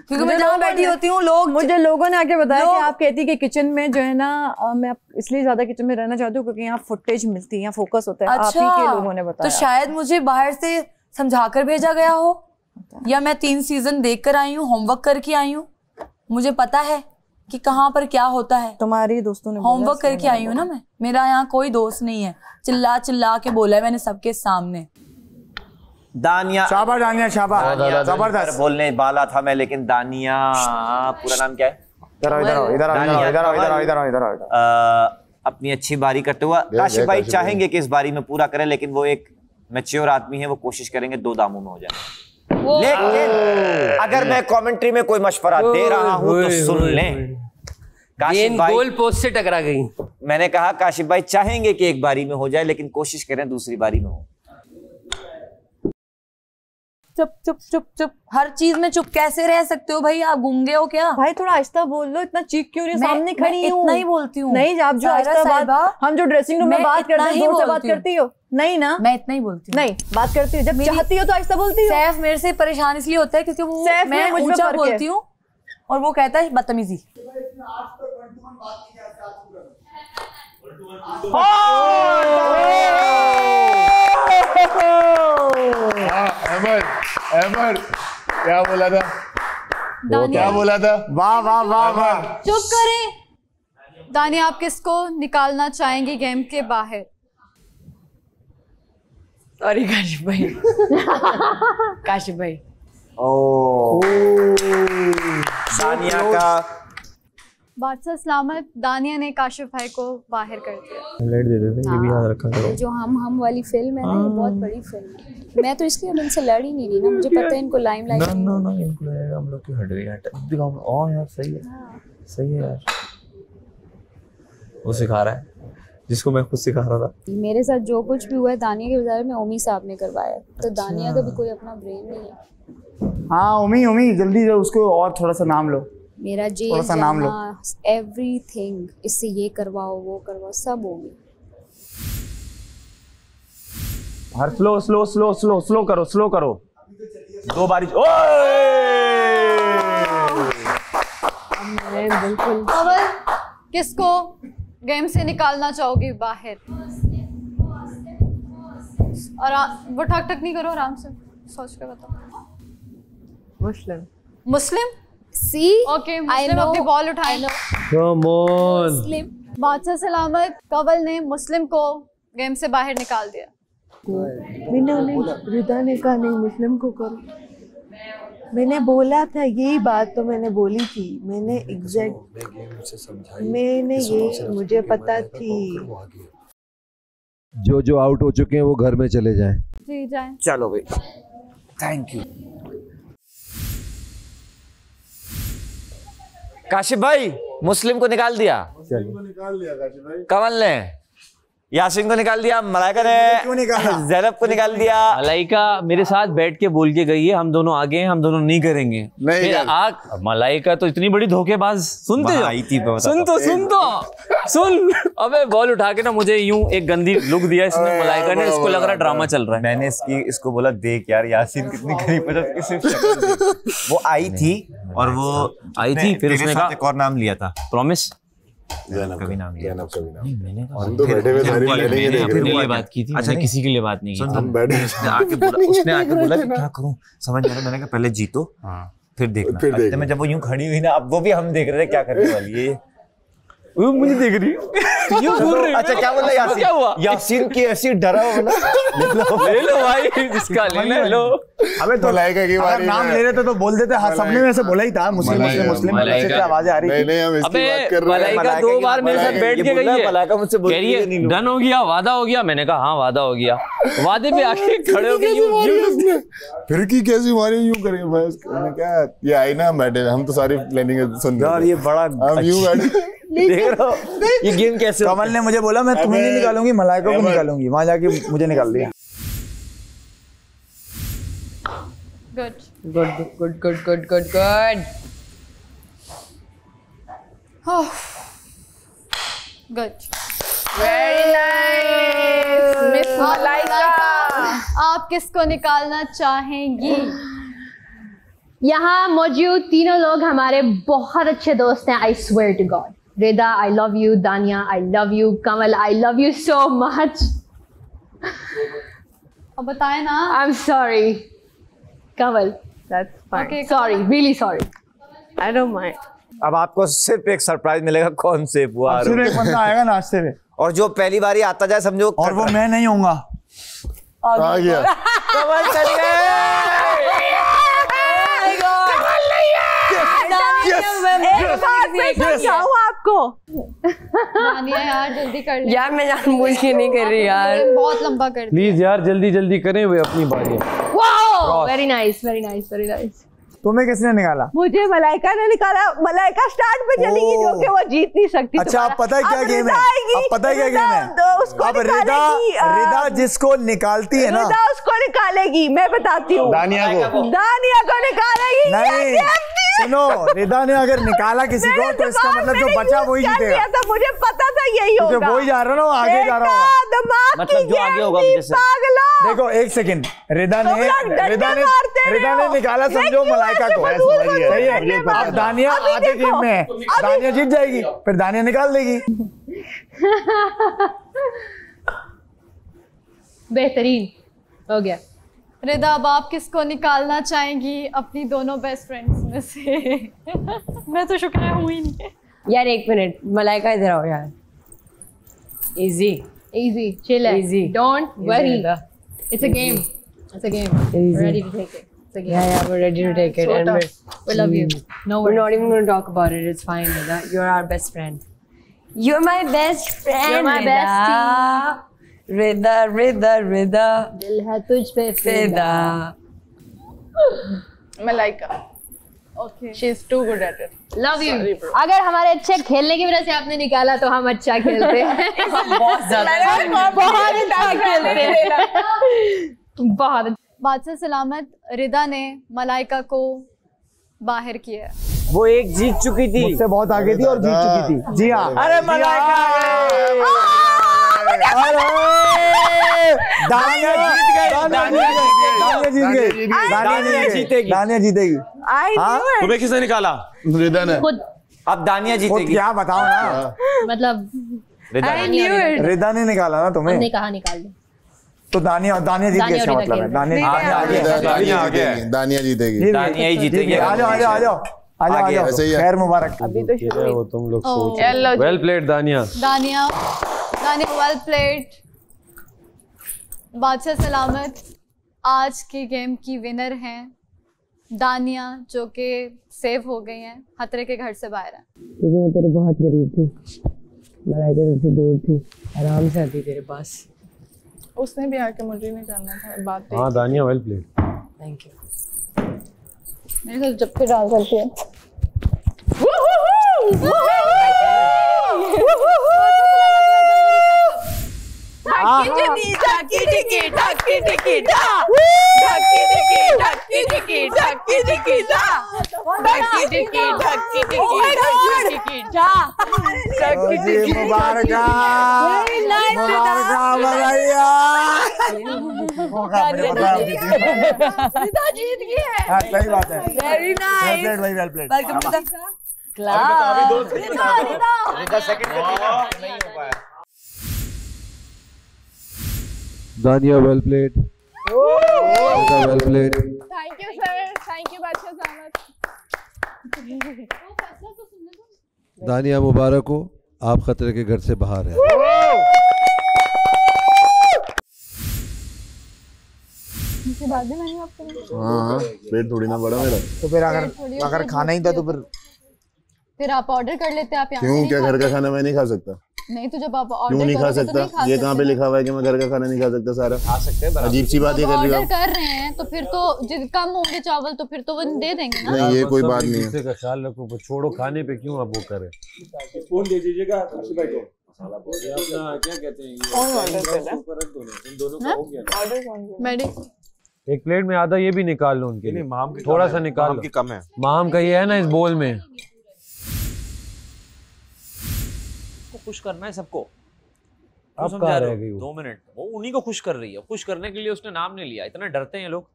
Speaker 6: क्योंकि मैं जहाँ बैठी होती हूँ
Speaker 12: मुझे लोगों ने आके बताया कि आप कहती कि किचन में जो है ना, मैं इसलिए ज्यादा किचन में रहना चाहती हूँ क्योंकि यहाँ फुटेज मिलती है, यहाँ फोकस होता है।
Speaker 6: अच्छा,
Speaker 12: आप ही के लोगों ने बताया।
Speaker 6: तो शायद मुझे बाहर से समझाकर भेजा गया हो, या मैं 3 सीजन देख कर आई हूँ, होमवर्क करके आई हूँ। मुझे पता है कि कहाँ पर क्या होता है।
Speaker 12: तुम्हारी दोस्तों ने
Speaker 6: होमवर्क करके आई हूँ ना मैं। मेरा यहाँ कोई दोस्त नहीं है, चिल्ला चिल्ला के बोला है मैंने सबके सामने।
Speaker 17: दानिया,
Speaker 16: शाबाश दानिया, शाबाश, जबरदस्त।
Speaker 17: बोलने वाला था मैं, लेकिन दानिया पूरा नाम क्या है? अपनी अच्छी बारी करते हुआ काशिफ भाई चाहेंगे कि इस बारी में पूरा करें, लेकिन वो एक मैच्योर आदमी है, वो कोशिश करेंगे 2 दामों में हो जाए। लेकिन अगर मैं कमेंट्री में कोई मशवरा दे रहा हूं तो सुन लें। काशिफ भाई
Speaker 9: गोल पोस्ट से टकरा गई।
Speaker 17: मैंने कहा काशिफ भाई चाहेंगे कि एक बारी में हो जाए, लेकिन कोशिश करें दूसरी बारी में हो।
Speaker 6: चुप चुप चुप चुप, हर चीज में चुप कैसे रह सकते हो भाई? आप गूंगे हो क्या?
Speaker 12: भाई थोड़ा आहिस्ता बोल लो, इतना चीख क्यों रही? सामने खड़ी हूँ,
Speaker 6: इतना ही बोलती हूँ।
Speaker 12: नहीं, आप जो आहिस्ता बात, हम जो ड्रेसिंग रूम में बात करते हैं जोर से बात करती हो। नहीं ना,
Speaker 6: मैं इतना ही बोलती हूँ।
Speaker 12: नहीं, बात करती हो जब चाहती हो तो आहिस्ता बोलती हो।
Speaker 6: सैफ मेरे से परेशान इसलिए होता है क्योंकि वो मैं ऊंचा बोलती हूँ और वो कहता है बदतमीजी।
Speaker 7: अहमद क्या बोला था? क्या बोला था?
Speaker 16: वाह वाह वाह वाह।
Speaker 13: चुप करें। दानिया, आप किसको निकालना चाहेंगे गेम के बाहर?
Speaker 6: सॉरी काशिफ भाई। काशिफ भाई।
Speaker 17: दानिया का
Speaker 13: बादशाह सलामत, दानिया ने काशिफ भाई को बाहर कर दिया।
Speaker 4: लेट दे देते, ये भी याद रखा करो।
Speaker 5: जो हम वाली फिल्म है ना, ये बहुत बड़ी फिल्म है। मैं तो इसलिए अब इनसे लड़ ही नहीं रही ना, मुझे पता है इनको लाइमलाइट नहीं।
Speaker 4: ना इनको हम लोग की हट गई है दिखाओ। ओ यार सही है, सही है यार। वो सिखा रहा है जिसको मैं खुद सिखा रहा था।
Speaker 5: मेरे साथ जो कुछ भी हुआ है दानिया के बारे में ओमी साहब ने करवाया, तो दानिया का भी कोई अपना ब्रेन नहीं है।
Speaker 16: हाँ ओमी जल्दी जो उसको और थोड़ा सा नाम लो।
Speaker 5: मेरा जेल जाना, एवरीथिंग, इससे ये करवाओ वो करवाओ, सब होगी।
Speaker 16: हर स्लो करो। 2 बारी।
Speaker 13: बिल्कुल। कंवल, किसको गेम से निकालना चाहोगी बाहर? और वो ठक नहीं करो, आराम से सोच के बताओ। मुस्लिम सी ओके, मुस्लिम अपनी बॉल उठाए।
Speaker 4: Come on.
Speaker 13: बादशाह सलामत, कंवल ने मुस्लिम को गेम से बाहर निकाल दिया।
Speaker 12: मैंने उन्हें रिदा ने कहा नहीं मुस्लिम को करो। मैंने बोला था यही बात, तो मैंने बोली थी। मैंने एग्जैक्ट मैंने ये मुझे पता थी।
Speaker 14: जो आउट हो चुके हैं वो घर में चले जाएं।
Speaker 13: जी जाएं।
Speaker 17: चलो भाई, थैंक यू। काशिफ भाई मुस्लिम को निकाल दिया, कंवल ने यासीन को निकाल दिया, मलाइका ने ज़ैनब को निकाल दिया।
Speaker 8: मलाइका मेरे साथ बैठ के बोल के गई है हम दोनों आगे हैं, हम दोनों नहीं करेंगे। नहीं मलाइका तो इतनी बड़ी धोखेबाज। सुनते सुन अबे बॉल उठा के ना मुझे यूं एक गंदी लुक दिया इसने मलाइका ने, इसको लग रहा ड्रामा चल रहा है।
Speaker 17: मैंने इसको बोला देख यार यासीन कितनी गरीब है। वो आई थी और वो आई थी, फिर उसने कहा एक और नाम लिया था, प्रॉमिस कभी नाम लिया। मैंने बात की थी। अच्छा किसी के लिए बात नहीं की। हम बैठे, उसने आके बोला कि क्या करूं समझ नहीं आ रहा। मैंने कहा पहले जीतो फिर देखना। मैं जब वो यूं खड़ी हुई ना, अब वो भी हम देख रहे थे क्या करने वाली है।
Speaker 15: वो मुझे देख रही
Speaker 17: क्यों घूर रही? अच्छा क्या बोला यासीन? क्या हुआ? यासीन की ऐसी डरा हो ना,
Speaker 15: ले लो भाई, जिसका ले लो।
Speaker 16: अबे तो मलाइका की बारी नाम ले रहे थे तो बोल देते। हाँ, सबने में से बोला ही था मुस्लिम मुस्लिम मुस्लिम, से क्या आवाजें आ रही थी।
Speaker 7: नहीं, हम इसकी बात कर रहे हैं।
Speaker 15: मलाइका 2 बार मेरे साथ बैठ के गई है।
Speaker 17: मलाइका मुझसे बोल रही है
Speaker 15: डन हो गया, वादा हो गया। मैंने कहा हाँ वादा हो गया। वादे पे आके खड़े हो गए।
Speaker 7: फिर की कैसी मारी यूं करेंगे भाई? मैंने क्या ये आई ना, हम बैठे, हम तो सारी प्लानिंग सुन रहे
Speaker 17: यार। ये बड़ा
Speaker 7: हम यूं बैठे
Speaker 17: देख रहा हूं ये गेम कैसे।
Speaker 16: कमल ने मुझे बोला मैं तुम्हें नहीं निकालूंगी, मलाइका को निकालूंगी। वहां जाके मुझे निकाल दिया।
Speaker 12: Good good good good good good good
Speaker 13: good,
Speaker 10: very nice miss Malaika.
Speaker 13: आप किसको निकालना चाहेंगी?
Speaker 18: यहाँ मौजूद तीनों लोग हमारे बहुत अच्छे दोस्त हैं। I swear to God. Rida I love you, Dania I love you, Kamal I love you so much.
Speaker 13: अब बताए ना।
Speaker 18: I am sorry Kamal,
Speaker 12: that's fine.
Speaker 18: Sorry, really sorry.
Speaker 12: I don't mind.
Speaker 17: अब आपको सिर्फ एक सरप्राइज मिलेगा। कौन से हुआ?
Speaker 16: सिर्फ एक बंदा आएगा नाश्ते में,
Speaker 17: और जो पहली बारी आता जाए समझो,
Speaker 16: और वो मैं नहीं होऊंगा।
Speaker 7: आ गया
Speaker 17: कमल चल
Speaker 12: आपको
Speaker 13: दानिया यार जल्दी कर ले
Speaker 12: यार, मैं जानबूझ के नहीं कर रही यार,
Speaker 13: बहुत लंबा कर दिया।
Speaker 15: प्लीज यार जल्दी जल्दी करें वे अपनी बारी।
Speaker 18: Wow, very nice very nice very nice.
Speaker 16: तुम्हें किसने निकाला?
Speaker 12: मुझे मलाइका ने निकाला। मलाइका स्टार्ट पे चली गई, जो कि वो जीत नहीं सकती।
Speaker 16: अच्छा, अब पता है क्या गेम है? अब पता है क्या गेम है? अब रिदा जिसको निकालती है ना,
Speaker 12: रिदा उसको निकालेगी। मैं बताती हूँ,
Speaker 16: दानिया को
Speaker 12: निकालेगी।
Speaker 16: नहीं, सुनो, रिदा ने अगर निकाला किसी को तो इसका मतलब जो बचा वही जीतेगा।
Speaker 12: तो मुझे पता था यही होगा।
Speaker 16: वही जा रहा ना, आगे जा रहा होगा।
Speaker 17: मतलब जो आगे होगा मुझे से।
Speaker 16: देखो एक सेकंड, रिदा ने निकाला, समझो मलाइका को। सही है। अब दानिया आधे गेम में है, दानिया जीत जाएगी, फिर दानिया निकाल देगी।
Speaker 18: बेहतरीन हो गया।
Speaker 13: रिदा, अब आप किसको निकालना चाहेंगी अपनी दोनों बेस्ट फ्रेंड्स में से? मैं तो शुक्रिया हुई ही नहीं।
Speaker 12: यार एक मिनट, मलाइका इधर आओ यार। इजी
Speaker 18: इजी, चिल है,
Speaker 12: easy,
Speaker 18: don't worry,
Speaker 13: it's a game, it's a game,
Speaker 12: ready
Speaker 13: to take it.
Speaker 12: Yeah, we're ready to take it, and
Speaker 13: we love you. No,
Speaker 12: we're not even going to talk about it. It's fine, Rida. You're our best friend. You're my best friend.
Speaker 18: You're my bestie.
Speaker 12: Rida, Rida, Rida.
Speaker 18: दिल है तुझ पे फिदा।
Speaker 10: Malaika, okay, she is too good at it.
Speaker 18: Love you. अगर हमारे अच्छे खेलने की वजह से आपने निकाला तो हम अच्छा खेलते हैं।
Speaker 12: बहुत ज्यादा,
Speaker 18: बहुत अच्छा खेलते हैं। बहुत।
Speaker 13: बादशाह सलामत, रिदा ने मलाइका को बाहर किया।
Speaker 17: वो एक जीत चुकी थी,
Speaker 16: मुझसे बहुत आगे थी और जीत चुकी थी। जी हाँ।
Speaker 17: अरे मलाइका,
Speaker 16: दानिया जीत गई, दानिया जीतेगी, दानिया जीतेगी।
Speaker 15: तुम्हें किसने निकाला?
Speaker 7: रिदा ने।
Speaker 17: अब दानिया जीतेगी।
Speaker 16: क्या बताओ ना,
Speaker 18: मतलब
Speaker 16: रिदा ने निकाला ना तुम्हें।
Speaker 18: हमने कहा निकाल दो,
Speaker 16: तो दानिया जीत गई, इसका मतलब है
Speaker 7: दानिया जीतेगी।
Speaker 17: दानिया ही जीतेगी।
Speaker 16: आ जाओ आ जाओ आ जाओ आ जाओ, खैर मुबारक।
Speaker 12: अभी तो
Speaker 15: वो तुम लोग सोच। वेल प्लेड दानिया।
Speaker 13: दानिया वेल प्लेड। बादशाह सलामत आज की गेम की विनर हैं दानिया, जो कि सेव हो गई हैं, खतरे के घर से बाहर हैं।
Speaker 12: क्योंकि मैं तेरे बहुत करीब थी, मलाइका तुझसे दूर थी, आराम से आती तेरे पास।
Speaker 10: उसने भी आके मुझे निकालना था। बात
Speaker 15: हाँ दानिया वेल प्लेड।
Speaker 12: Thank you.
Speaker 13: मेरे साथ जब पे डाल करती है।
Speaker 16: जीत गई है। सही बात है।
Speaker 12: Very nice,
Speaker 16: well played.
Speaker 12: Welcome to the club.
Speaker 4: Dania well played. Well played.
Speaker 10: Thank you sir, thank you बादशाह सलामत।
Speaker 4: दानिया मुबारक हो,
Speaker 14: आप खतरे के घर से बाहर हैं।
Speaker 13: मुझे बाद में मैंने आपको
Speaker 7: हाँ पेट थोड़ी ना बड़ा मेरा।
Speaker 16: तो फिर अगर खाना ही था तो
Speaker 13: फिर आप ऑर्डर कर लेते आप यहाँ
Speaker 7: क्यों? क्या घर का खाना मैं नहीं खा सकता?
Speaker 13: नहीं तो जब आप ऑर्डर
Speaker 7: क्यों नहीं खा
Speaker 13: करोगे तो
Speaker 7: सकता?
Speaker 13: नहीं खा
Speaker 7: ये कहाँ पे लिखा हुआ है कि मैं घर का खाना नहीं खा सकता? सारा
Speaker 11: खा सकते हैं,
Speaker 7: अजीब सी बात ये कर रही हो।
Speaker 13: ऑर्डर कर रहे हैं तो फिर तो जिद कम होंगे चावल तो फिर तो वो दे देंगे ना।
Speaker 7: नहीं ये कोई बात नहीं है।
Speaker 15: का ख्याल रखो, छोड़ो खाने पे क्यों आप वो करें।
Speaker 4: स्पून दे दीजिएगा काशी भाई को। अपना क्या कहते हैं इन दोनों का हो गया
Speaker 13: मैडी
Speaker 15: एक प्लेट में आधा ये भी निकाल लो उनके लिए।
Speaker 11: माम की
Speaker 15: थोड़ा सा निकाल लो।
Speaker 11: की कम है।
Speaker 15: माम का ये है ना इस बोल में।
Speaker 8: खुश करना है सबको।
Speaker 15: अब कहाँ रह गई वो?
Speaker 8: 2 मिनट वो उन्हीं को खुश कर रही है। खुश करने के लिए उसने नाम नहीं लिया। इतना डरते हैं लोग,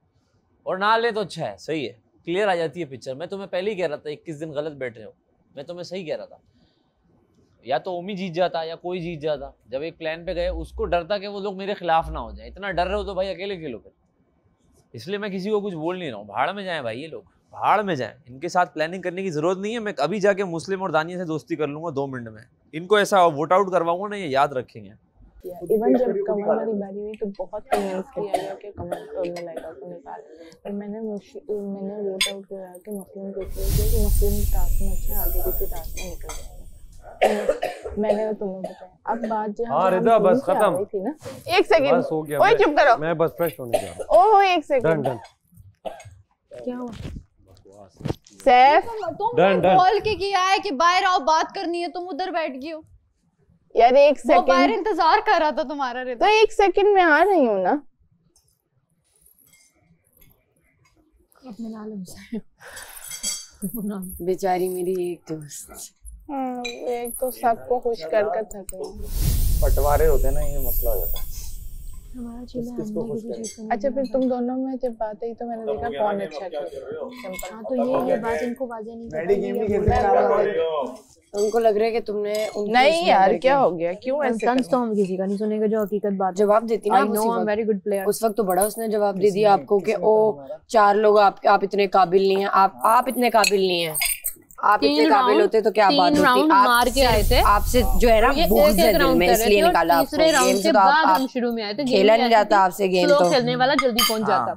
Speaker 8: और ना ले तो अच्छा है, सही है, क्लियर आ जाती है पिक्चर। मैं तुम्हें पहले ही कह रहा था 21 दिन गलत बैठ रहे हो, मैं तुम्हें सही कह रहा था। या तो ओमी जीत जाता या कोई जीत जाता। जब एक प्लान पे गए उसको डर था कि वो लोग मेरे खिलाफ ना हो जाए। इतना डर रहे हो तो भाई अकेले खेलो फिर। इसलिए मैं किसी को कुछ बोल नहीं रहा हूँ। भाड़ में जाए भाई, ये लोग भाड़ में जाए। इनके साथ प्लानिंग करने की जरूरत नहीं है। मैं अभी जाके मुस्लिम और दानिया से दोस्ती कर लूंगा 2 मिनट में। इनको ऐसा वोट आउट करवाऊंगा ना, ये याद रखेंगे।
Speaker 10: इवन जब कमल वाली बारी हुई तो बहुत कन्विंस किया गया कि कमल को मलाइका को निकाल, पर मैंने वोट आउट कराया कि मुस्लिम को इसलिए कि मुस्लिम टास्क में अच्छा आगे किसी टास्क में निकल जाएगा। मैंने तुम्हें बताया। अब बात जो
Speaker 15: हाँ रिदा बस खत्म
Speaker 10: थी ना। एक सेकंड
Speaker 15: बस हो गया।
Speaker 10: ओए चुप करो।
Speaker 15: मैं बस फ्रेश होने जा रहा हूँ।
Speaker 10: ओह एक सेकंड।
Speaker 15: डन
Speaker 10: क्या हुआ? सैफ
Speaker 13: तुम कॉल के किया है कि बाहर आओ बात करनी है, तुम उधर बैठ गई हो
Speaker 10: यार। एक सेकंड
Speaker 13: वो बाहर इंतजार कर रहा था तुम्हारा।
Speaker 10: तो 1 सेकंड में आ रही हूँ ना।
Speaker 13: अपने नाम से
Speaker 6: बेचारी मेरी एक दोस्त।
Speaker 10: एक तो सबको खुश कर थक गई।
Speaker 11: पटवारे होते हैं ना, ये मसला हो जाता है।
Speaker 10: अच्छा फिर तुम दोनों में जब बात आई तो मैंने देखा कौन अच्छा खेल सिंपल।
Speaker 13: हाँ तो ये बात इनको वाजे नहीं
Speaker 6: उनको लग रहा है कि तुमने
Speaker 10: नहीं यार क्या हो गया? क्यों ऐसे
Speaker 13: कंस तो हम किसी का नहीं सुनेगा जो हकीकत बात
Speaker 6: जवाब देती ना।
Speaker 13: I know I am very good player.
Speaker 6: उस वक्त तो बड़ा उसने जवाब दे दिया आपको कि ओ 4 लोग आप इतने काबिल नहीं हैं, आप इतने काबिल नहीं हैं। आप इतने काबिल होते तो क्या बात होती।
Speaker 13: मार के आए थे
Speaker 6: आपसे जो है ना बहुत दिल में, इसलिए निकाला आपको।
Speaker 13: तीसरे राउंड के बाद हम शुरू में आए थे।
Speaker 6: खेला नहीं जाता आपसे गेम तो।
Speaker 13: खेलने वाला जल्दी पहुंच जाता,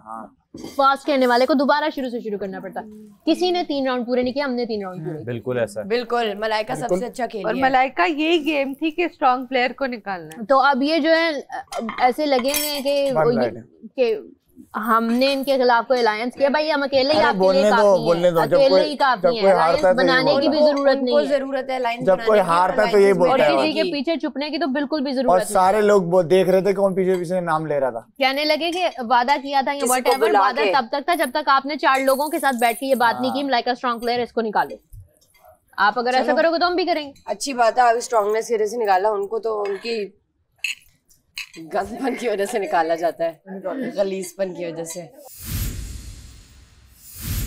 Speaker 13: फास्ट खेलने वाले को दोबारा शुरू से शुरू करना पड़ता। किसी ने 3 राउंड पूरे नहीं किया, हमने 3 राउंड पूरे।
Speaker 11: बिल्कुल ऐसा है।
Speaker 6: बिल्कुल मलाइका सबसे अच्छा खेली
Speaker 12: और मलाइका यही गेम थी कि स्ट्रॉन्ग प्लेयर को निकालना है।
Speaker 13: तो अब ये जो है ऐसे लगे हुए हैं कि हमने इनके खिलाफ कोई अलायंस किया। भाई हम अकेले ही आपके लिए काफी हैं, अकेले ही काफी हैं। अलायंस बनाने की भी जरूरत नहीं है।
Speaker 6: जरूरत है अलायंस
Speaker 16: जब कोई हारता है तो ये बोलता है।
Speaker 13: और किसी के पीछे छुपने की तो बिल्कुल भी जरूरत
Speaker 16: और
Speaker 13: नहीं।
Speaker 16: सारे लोग देख रहे थे कौन पीछे पीछे नाम ले रहा था।
Speaker 13: कहने लगे कि वादा किया था या व्हाटएवर। वादा तब तक था जब तक आपने 4 लोगों के साथ बैठ के ये बात नहीं की मलाइका स्ट्रॉन्ग प्लेयर इसको निकालो। आप अगर ऐसा करोगे तो हम भी करेंगे।
Speaker 6: अच्छी बात है। अभी स्ट्रॉन्गनेस की वजह से निकाला उनको, तो उनकी गंदपन की वजह से निकाला जाता है, गलीजपन की वजह से।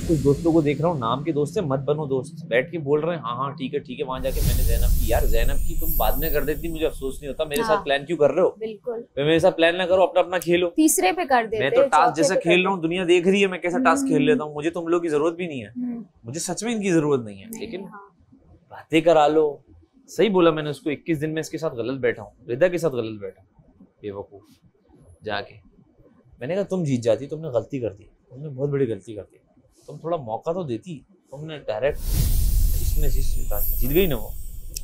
Speaker 8: कुछ दोस्तों को देख रहा हूँ नाम के दोस्त से मत बनो दोस्त। बैठ के बोल रहे हैं हाँ ठीक है। वहां जाके मैंने जैनब की, यार जैनब की तुम बाद में कर देती, मुझे अफसोस नहीं होता। मेरे साथ प्लान क्यों कर रहे हो?
Speaker 5: बिल्कुल
Speaker 8: मेरे साथ प्लान ना करो, अपना खेलो।
Speaker 5: तीसरे पे कर देते।
Speaker 8: मैं तो टास्क जैसा खेल रहा हूँ, दुनिया देख रही है मैं कैसा टास्क खेल लेता हूँ। मुझे तुम लोग की जरूरत भी नहीं है, मुझे सच में इनकी जरूरत नहीं है। लेकिन बातें करा लो। सही बोला मैंने उसको, 21 दिन में इसके साथ गलत बैठा हूँ, रिदा के साथ गलत बैठा हूँ, बेवकूफ जाके। मैंने कहा तुम जीत जाती, तुमने गलती कर दी, तुमने बहुत बड़ी गलती कर दी। तुम थोड़ा मौका तो देती, तुमने डायरेक्ट इसमें जीत गई ना वो।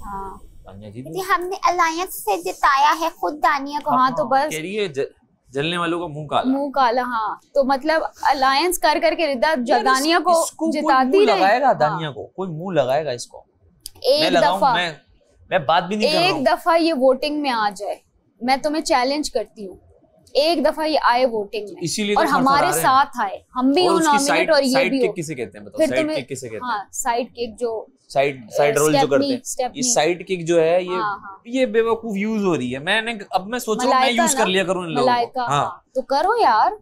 Speaker 5: हाँ।
Speaker 8: दानिया जीत गई।
Speaker 5: हमने अलायंस से जिताया है खुद दानिया को। हाँ तो बस
Speaker 8: कह रही है जलने वालों का मुंह काला।
Speaker 5: हाँ तो मतलब अलायंस कर करके रिदा दानिया को जिताती रही।
Speaker 8: लगाएगा दानिया को, कोई मुंह लगाएगा इसको।
Speaker 5: एक दफा
Speaker 8: मैं बात भी नहीं कर रहा हूं।
Speaker 5: एक दफा ये वोटिंग में आ जाए, मैं तुम्हें चैलेंज करती हूँ, एक दफा ये आए वोटिंग में
Speaker 8: इसीलिए
Speaker 5: और हमारे साथ आए, हम भी हो नॉमिनेट और ये भी हो।
Speaker 8: किसे कहते हैं बताओ?
Speaker 5: फिर
Speaker 8: साइड किक किसे कहते हैं?
Speaker 5: हाँ साइड किक जो
Speaker 8: साइड रोल जो करते हैं, ये साइड किक जो है ये बेवकूफ यूज हो रही है। अब मैं सोच रहा हूँ मैं यूज कर लिया करूँ इन लोगों को। हाँ
Speaker 5: तो करो यार,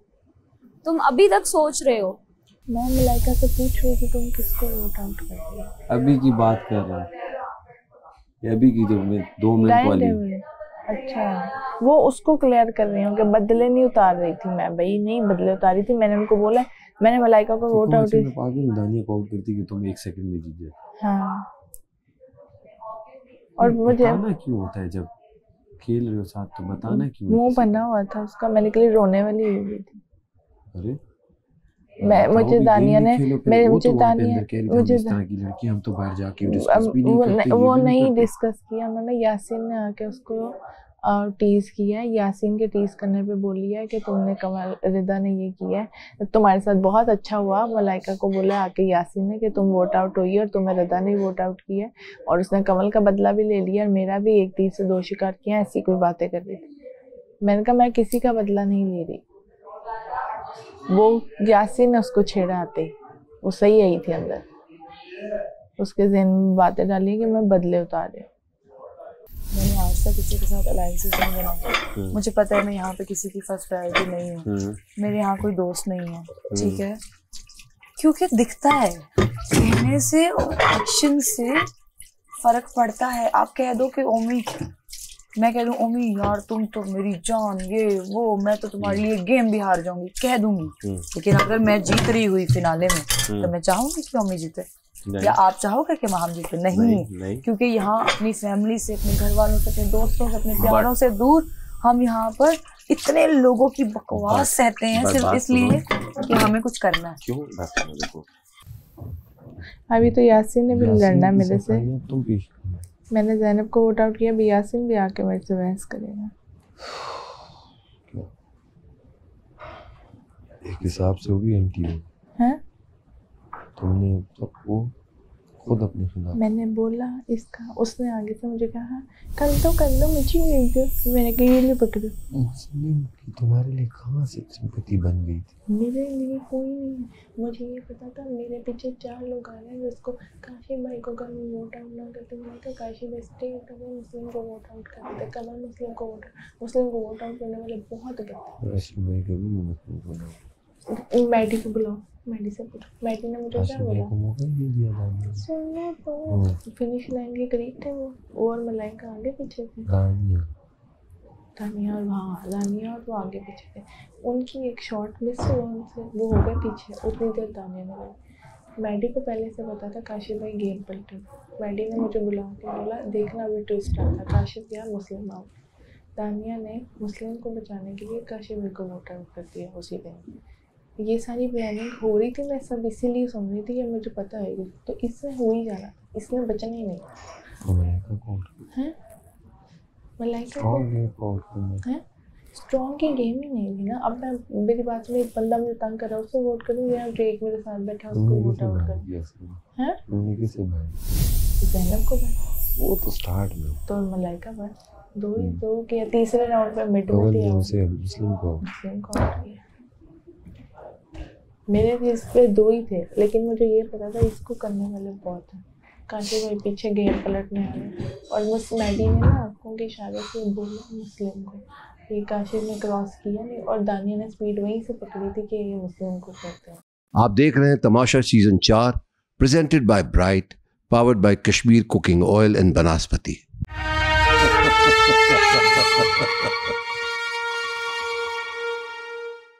Speaker 5: तुम अभी तक सोच रहे हो।
Speaker 10: मैं मलाइका से पूछ रही थी तुम किसको वोट आउट कर रही हो?
Speaker 15: अभी की बात कर रहा हूँ, अभी की 2 मिनट वाली।
Speaker 10: अच्छा वो उसको क्लियर कर रही हूँ कि बदले नहीं उतार रही थी मैं। भाई नहीं बदले उतारी थी, मैंने उनको बोला मैंने मलाइका को वोट आउट।
Speaker 15: पागल दानिया को आउट करती कि तुम 1 सेकंड में जीत जाए।
Speaker 10: हाँ और मुझे
Speaker 15: बताना क्यों होता है जब खेल रहे हो साथ, तो बताना क्यों?
Speaker 10: मुंह बना हुआ था उसका, मैंने के लिए रोने वाली हुई थी।
Speaker 15: अरे
Speaker 10: मुझे दानिया ने मुझे
Speaker 15: इस तरह की लड़की हम तो बाहर जाके डिस्कस भी नहीं करते,
Speaker 10: वो नहीं डिस्कस किया उन्होंने। यासीन ने आके उसको टीज किया है, यासीन के टीज करने पे बोली है कि तुमने कमल रिदा ने ये किया है, तुम्हारे साथ बहुत अच्छा हुआ। मलाइका को बोला आके यासीन ने कि तुम वोट आउट हुई और तुम्हें रिदा ने वोट आउट किया है, और उसने कमल का बदला भी ले लिया और मेरा भी एक तीर से 2 शिकार किया। ऐसी कोई बातें कर रही थी। मैंने कहा मैं किसी का बदला नहीं ले रही। वो यासीन ने उसको छेड़ा आते, वो सही आई थी अंदर, उसके ज़हन में बातें डाली कि मैं बदले उतार रही हूँ। मैंने आज तक किसी के साथ अलायंसेस नहीं बनाई। मुझे पता है मैं यहाँ पे किसी की फर्स्ट प्रायोरिटी नहीं हूँ, मेरे यहाँ कोई दोस्त नहीं है, ठीक है, क्योंकि दिखता है, कहने से और एक्शन से फर्क पड़ता है। आप कह दो कि ओमी, मैं कह दूं ओमी यार तुम तो मेरी जान, ये वो, मैं तो तुम्हारे लिए गेम भी हार जाऊंगी, कह दूंगी, लेकिन अगर मैं जीत रही हुई फिनाले में तो मैं चाहूंगी कि ओमी जीते, या आप चाहोगे कि हम जीते? नहीं, क्योंकि यहाँ अपनी फैमिली से, अपने घर वालों से, अपने दोस्तों से, अपने प्यारों से दूर हम यहाँ पर इतने लोगों की बकवास सहते हैं सिर्फ इसलिए कि हमें कुछ करना है।
Speaker 15: क्यों बस देखो,
Speaker 10: अभी तो यासीन ने भी लड़ना है मेरे से।
Speaker 15: तुम भी,
Speaker 10: मैंने ज़ैनब को वोट आउट किया, भी यासीन भी आके मेरे से बहस करेगा।
Speaker 15: एक हिसाब से होगी एंटी
Speaker 10: हैं? तुमने
Speaker 15: तो वो खुद अपने खिलाफ,
Speaker 10: मैंने बोला इसका, उसने आगे से मुझे कहा कर दो मुझे नहीं दो, मैंने कहा ये ले पकड़ो।
Speaker 15: मुस्लिम की तुम्हारे लिए कहाँ से सिंपैथी बन गई थी?
Speaker 10: मेरे लिए कोई नहीं, मुझे ये पता था मेरे पीछे 4 लोग आ रहे हैं जिसको काशी भाई को अगर मैं वोट आउट ना करती, मैंने कहा काशी भाई स्टेट अगर मुस्लिम को वोट आउट कर देते, कमल मुस्लिम को वोट आउट करने वाले बहुत गलत। मैडी को बुलाओ, मैडी से पूछो, मैडी ने मुझे क्या बोला, सुनो तो फिनिश लाइन के करीब थे वो और मलाइका आगे पीछे थे, दानिया और वो आगे पीछे थे। उनकी एक शॉट मिस हुआ उनसे, वो हो गए पीछे, उतनी देर दानिया ने बोली। मैडी को पहले से पता था काशिफ भाई गेम पलटे, मैडी ने मुझे बुला के बोला देखना अभी ट्विस्ट आता, काशिफ या मुस्लिम आओ। दानिया ने मुस्लिम को बचाने के लिए काशिफ भाई को वोट आउट कर दिया उसी दिन। ये सारी प्लानिंग हो रही थी, मैं सब इसीलिए सुन रही थी कि मुझे पता है तो इससे हो ही जाना, इसने बचना ही नहीं है। मलाइका है स्ट्रॉन्ग की गेम ही नहीं थी ना। अब मैं मेरी बात में एक बंदा मुझे तंग कर रहा है उसको वोट करूँ, या जो एक मेरे साथ बैठा उसको वोट आउट कर हैं? ज़ैनब को वो तो स्टार्ट में, तो मलाइका बस दो के तीसरे राउंड पे मिड में थी मुस्लिम को आउट किया। मेरे केस पे 2 ही थे, लेकिन मुझे ये पता था इसको करने वाले बहुत हैं। काशी भाई पीछे गेम पलटने आ रहे, और मैडी ने ना आंखों के इशारे से बोला मुस्लिम को, ये काशिफ ने क्रॉस किया नहीं, और दानिया ने स्पीड वहीं से पकड़ी थी कि ये मुस्लिम को करते हैं।
Speaker 14: आप देख रहे हैं Tamasha season 4 presented by Bright, powered by Kashmir cooking oil and बनास्पति।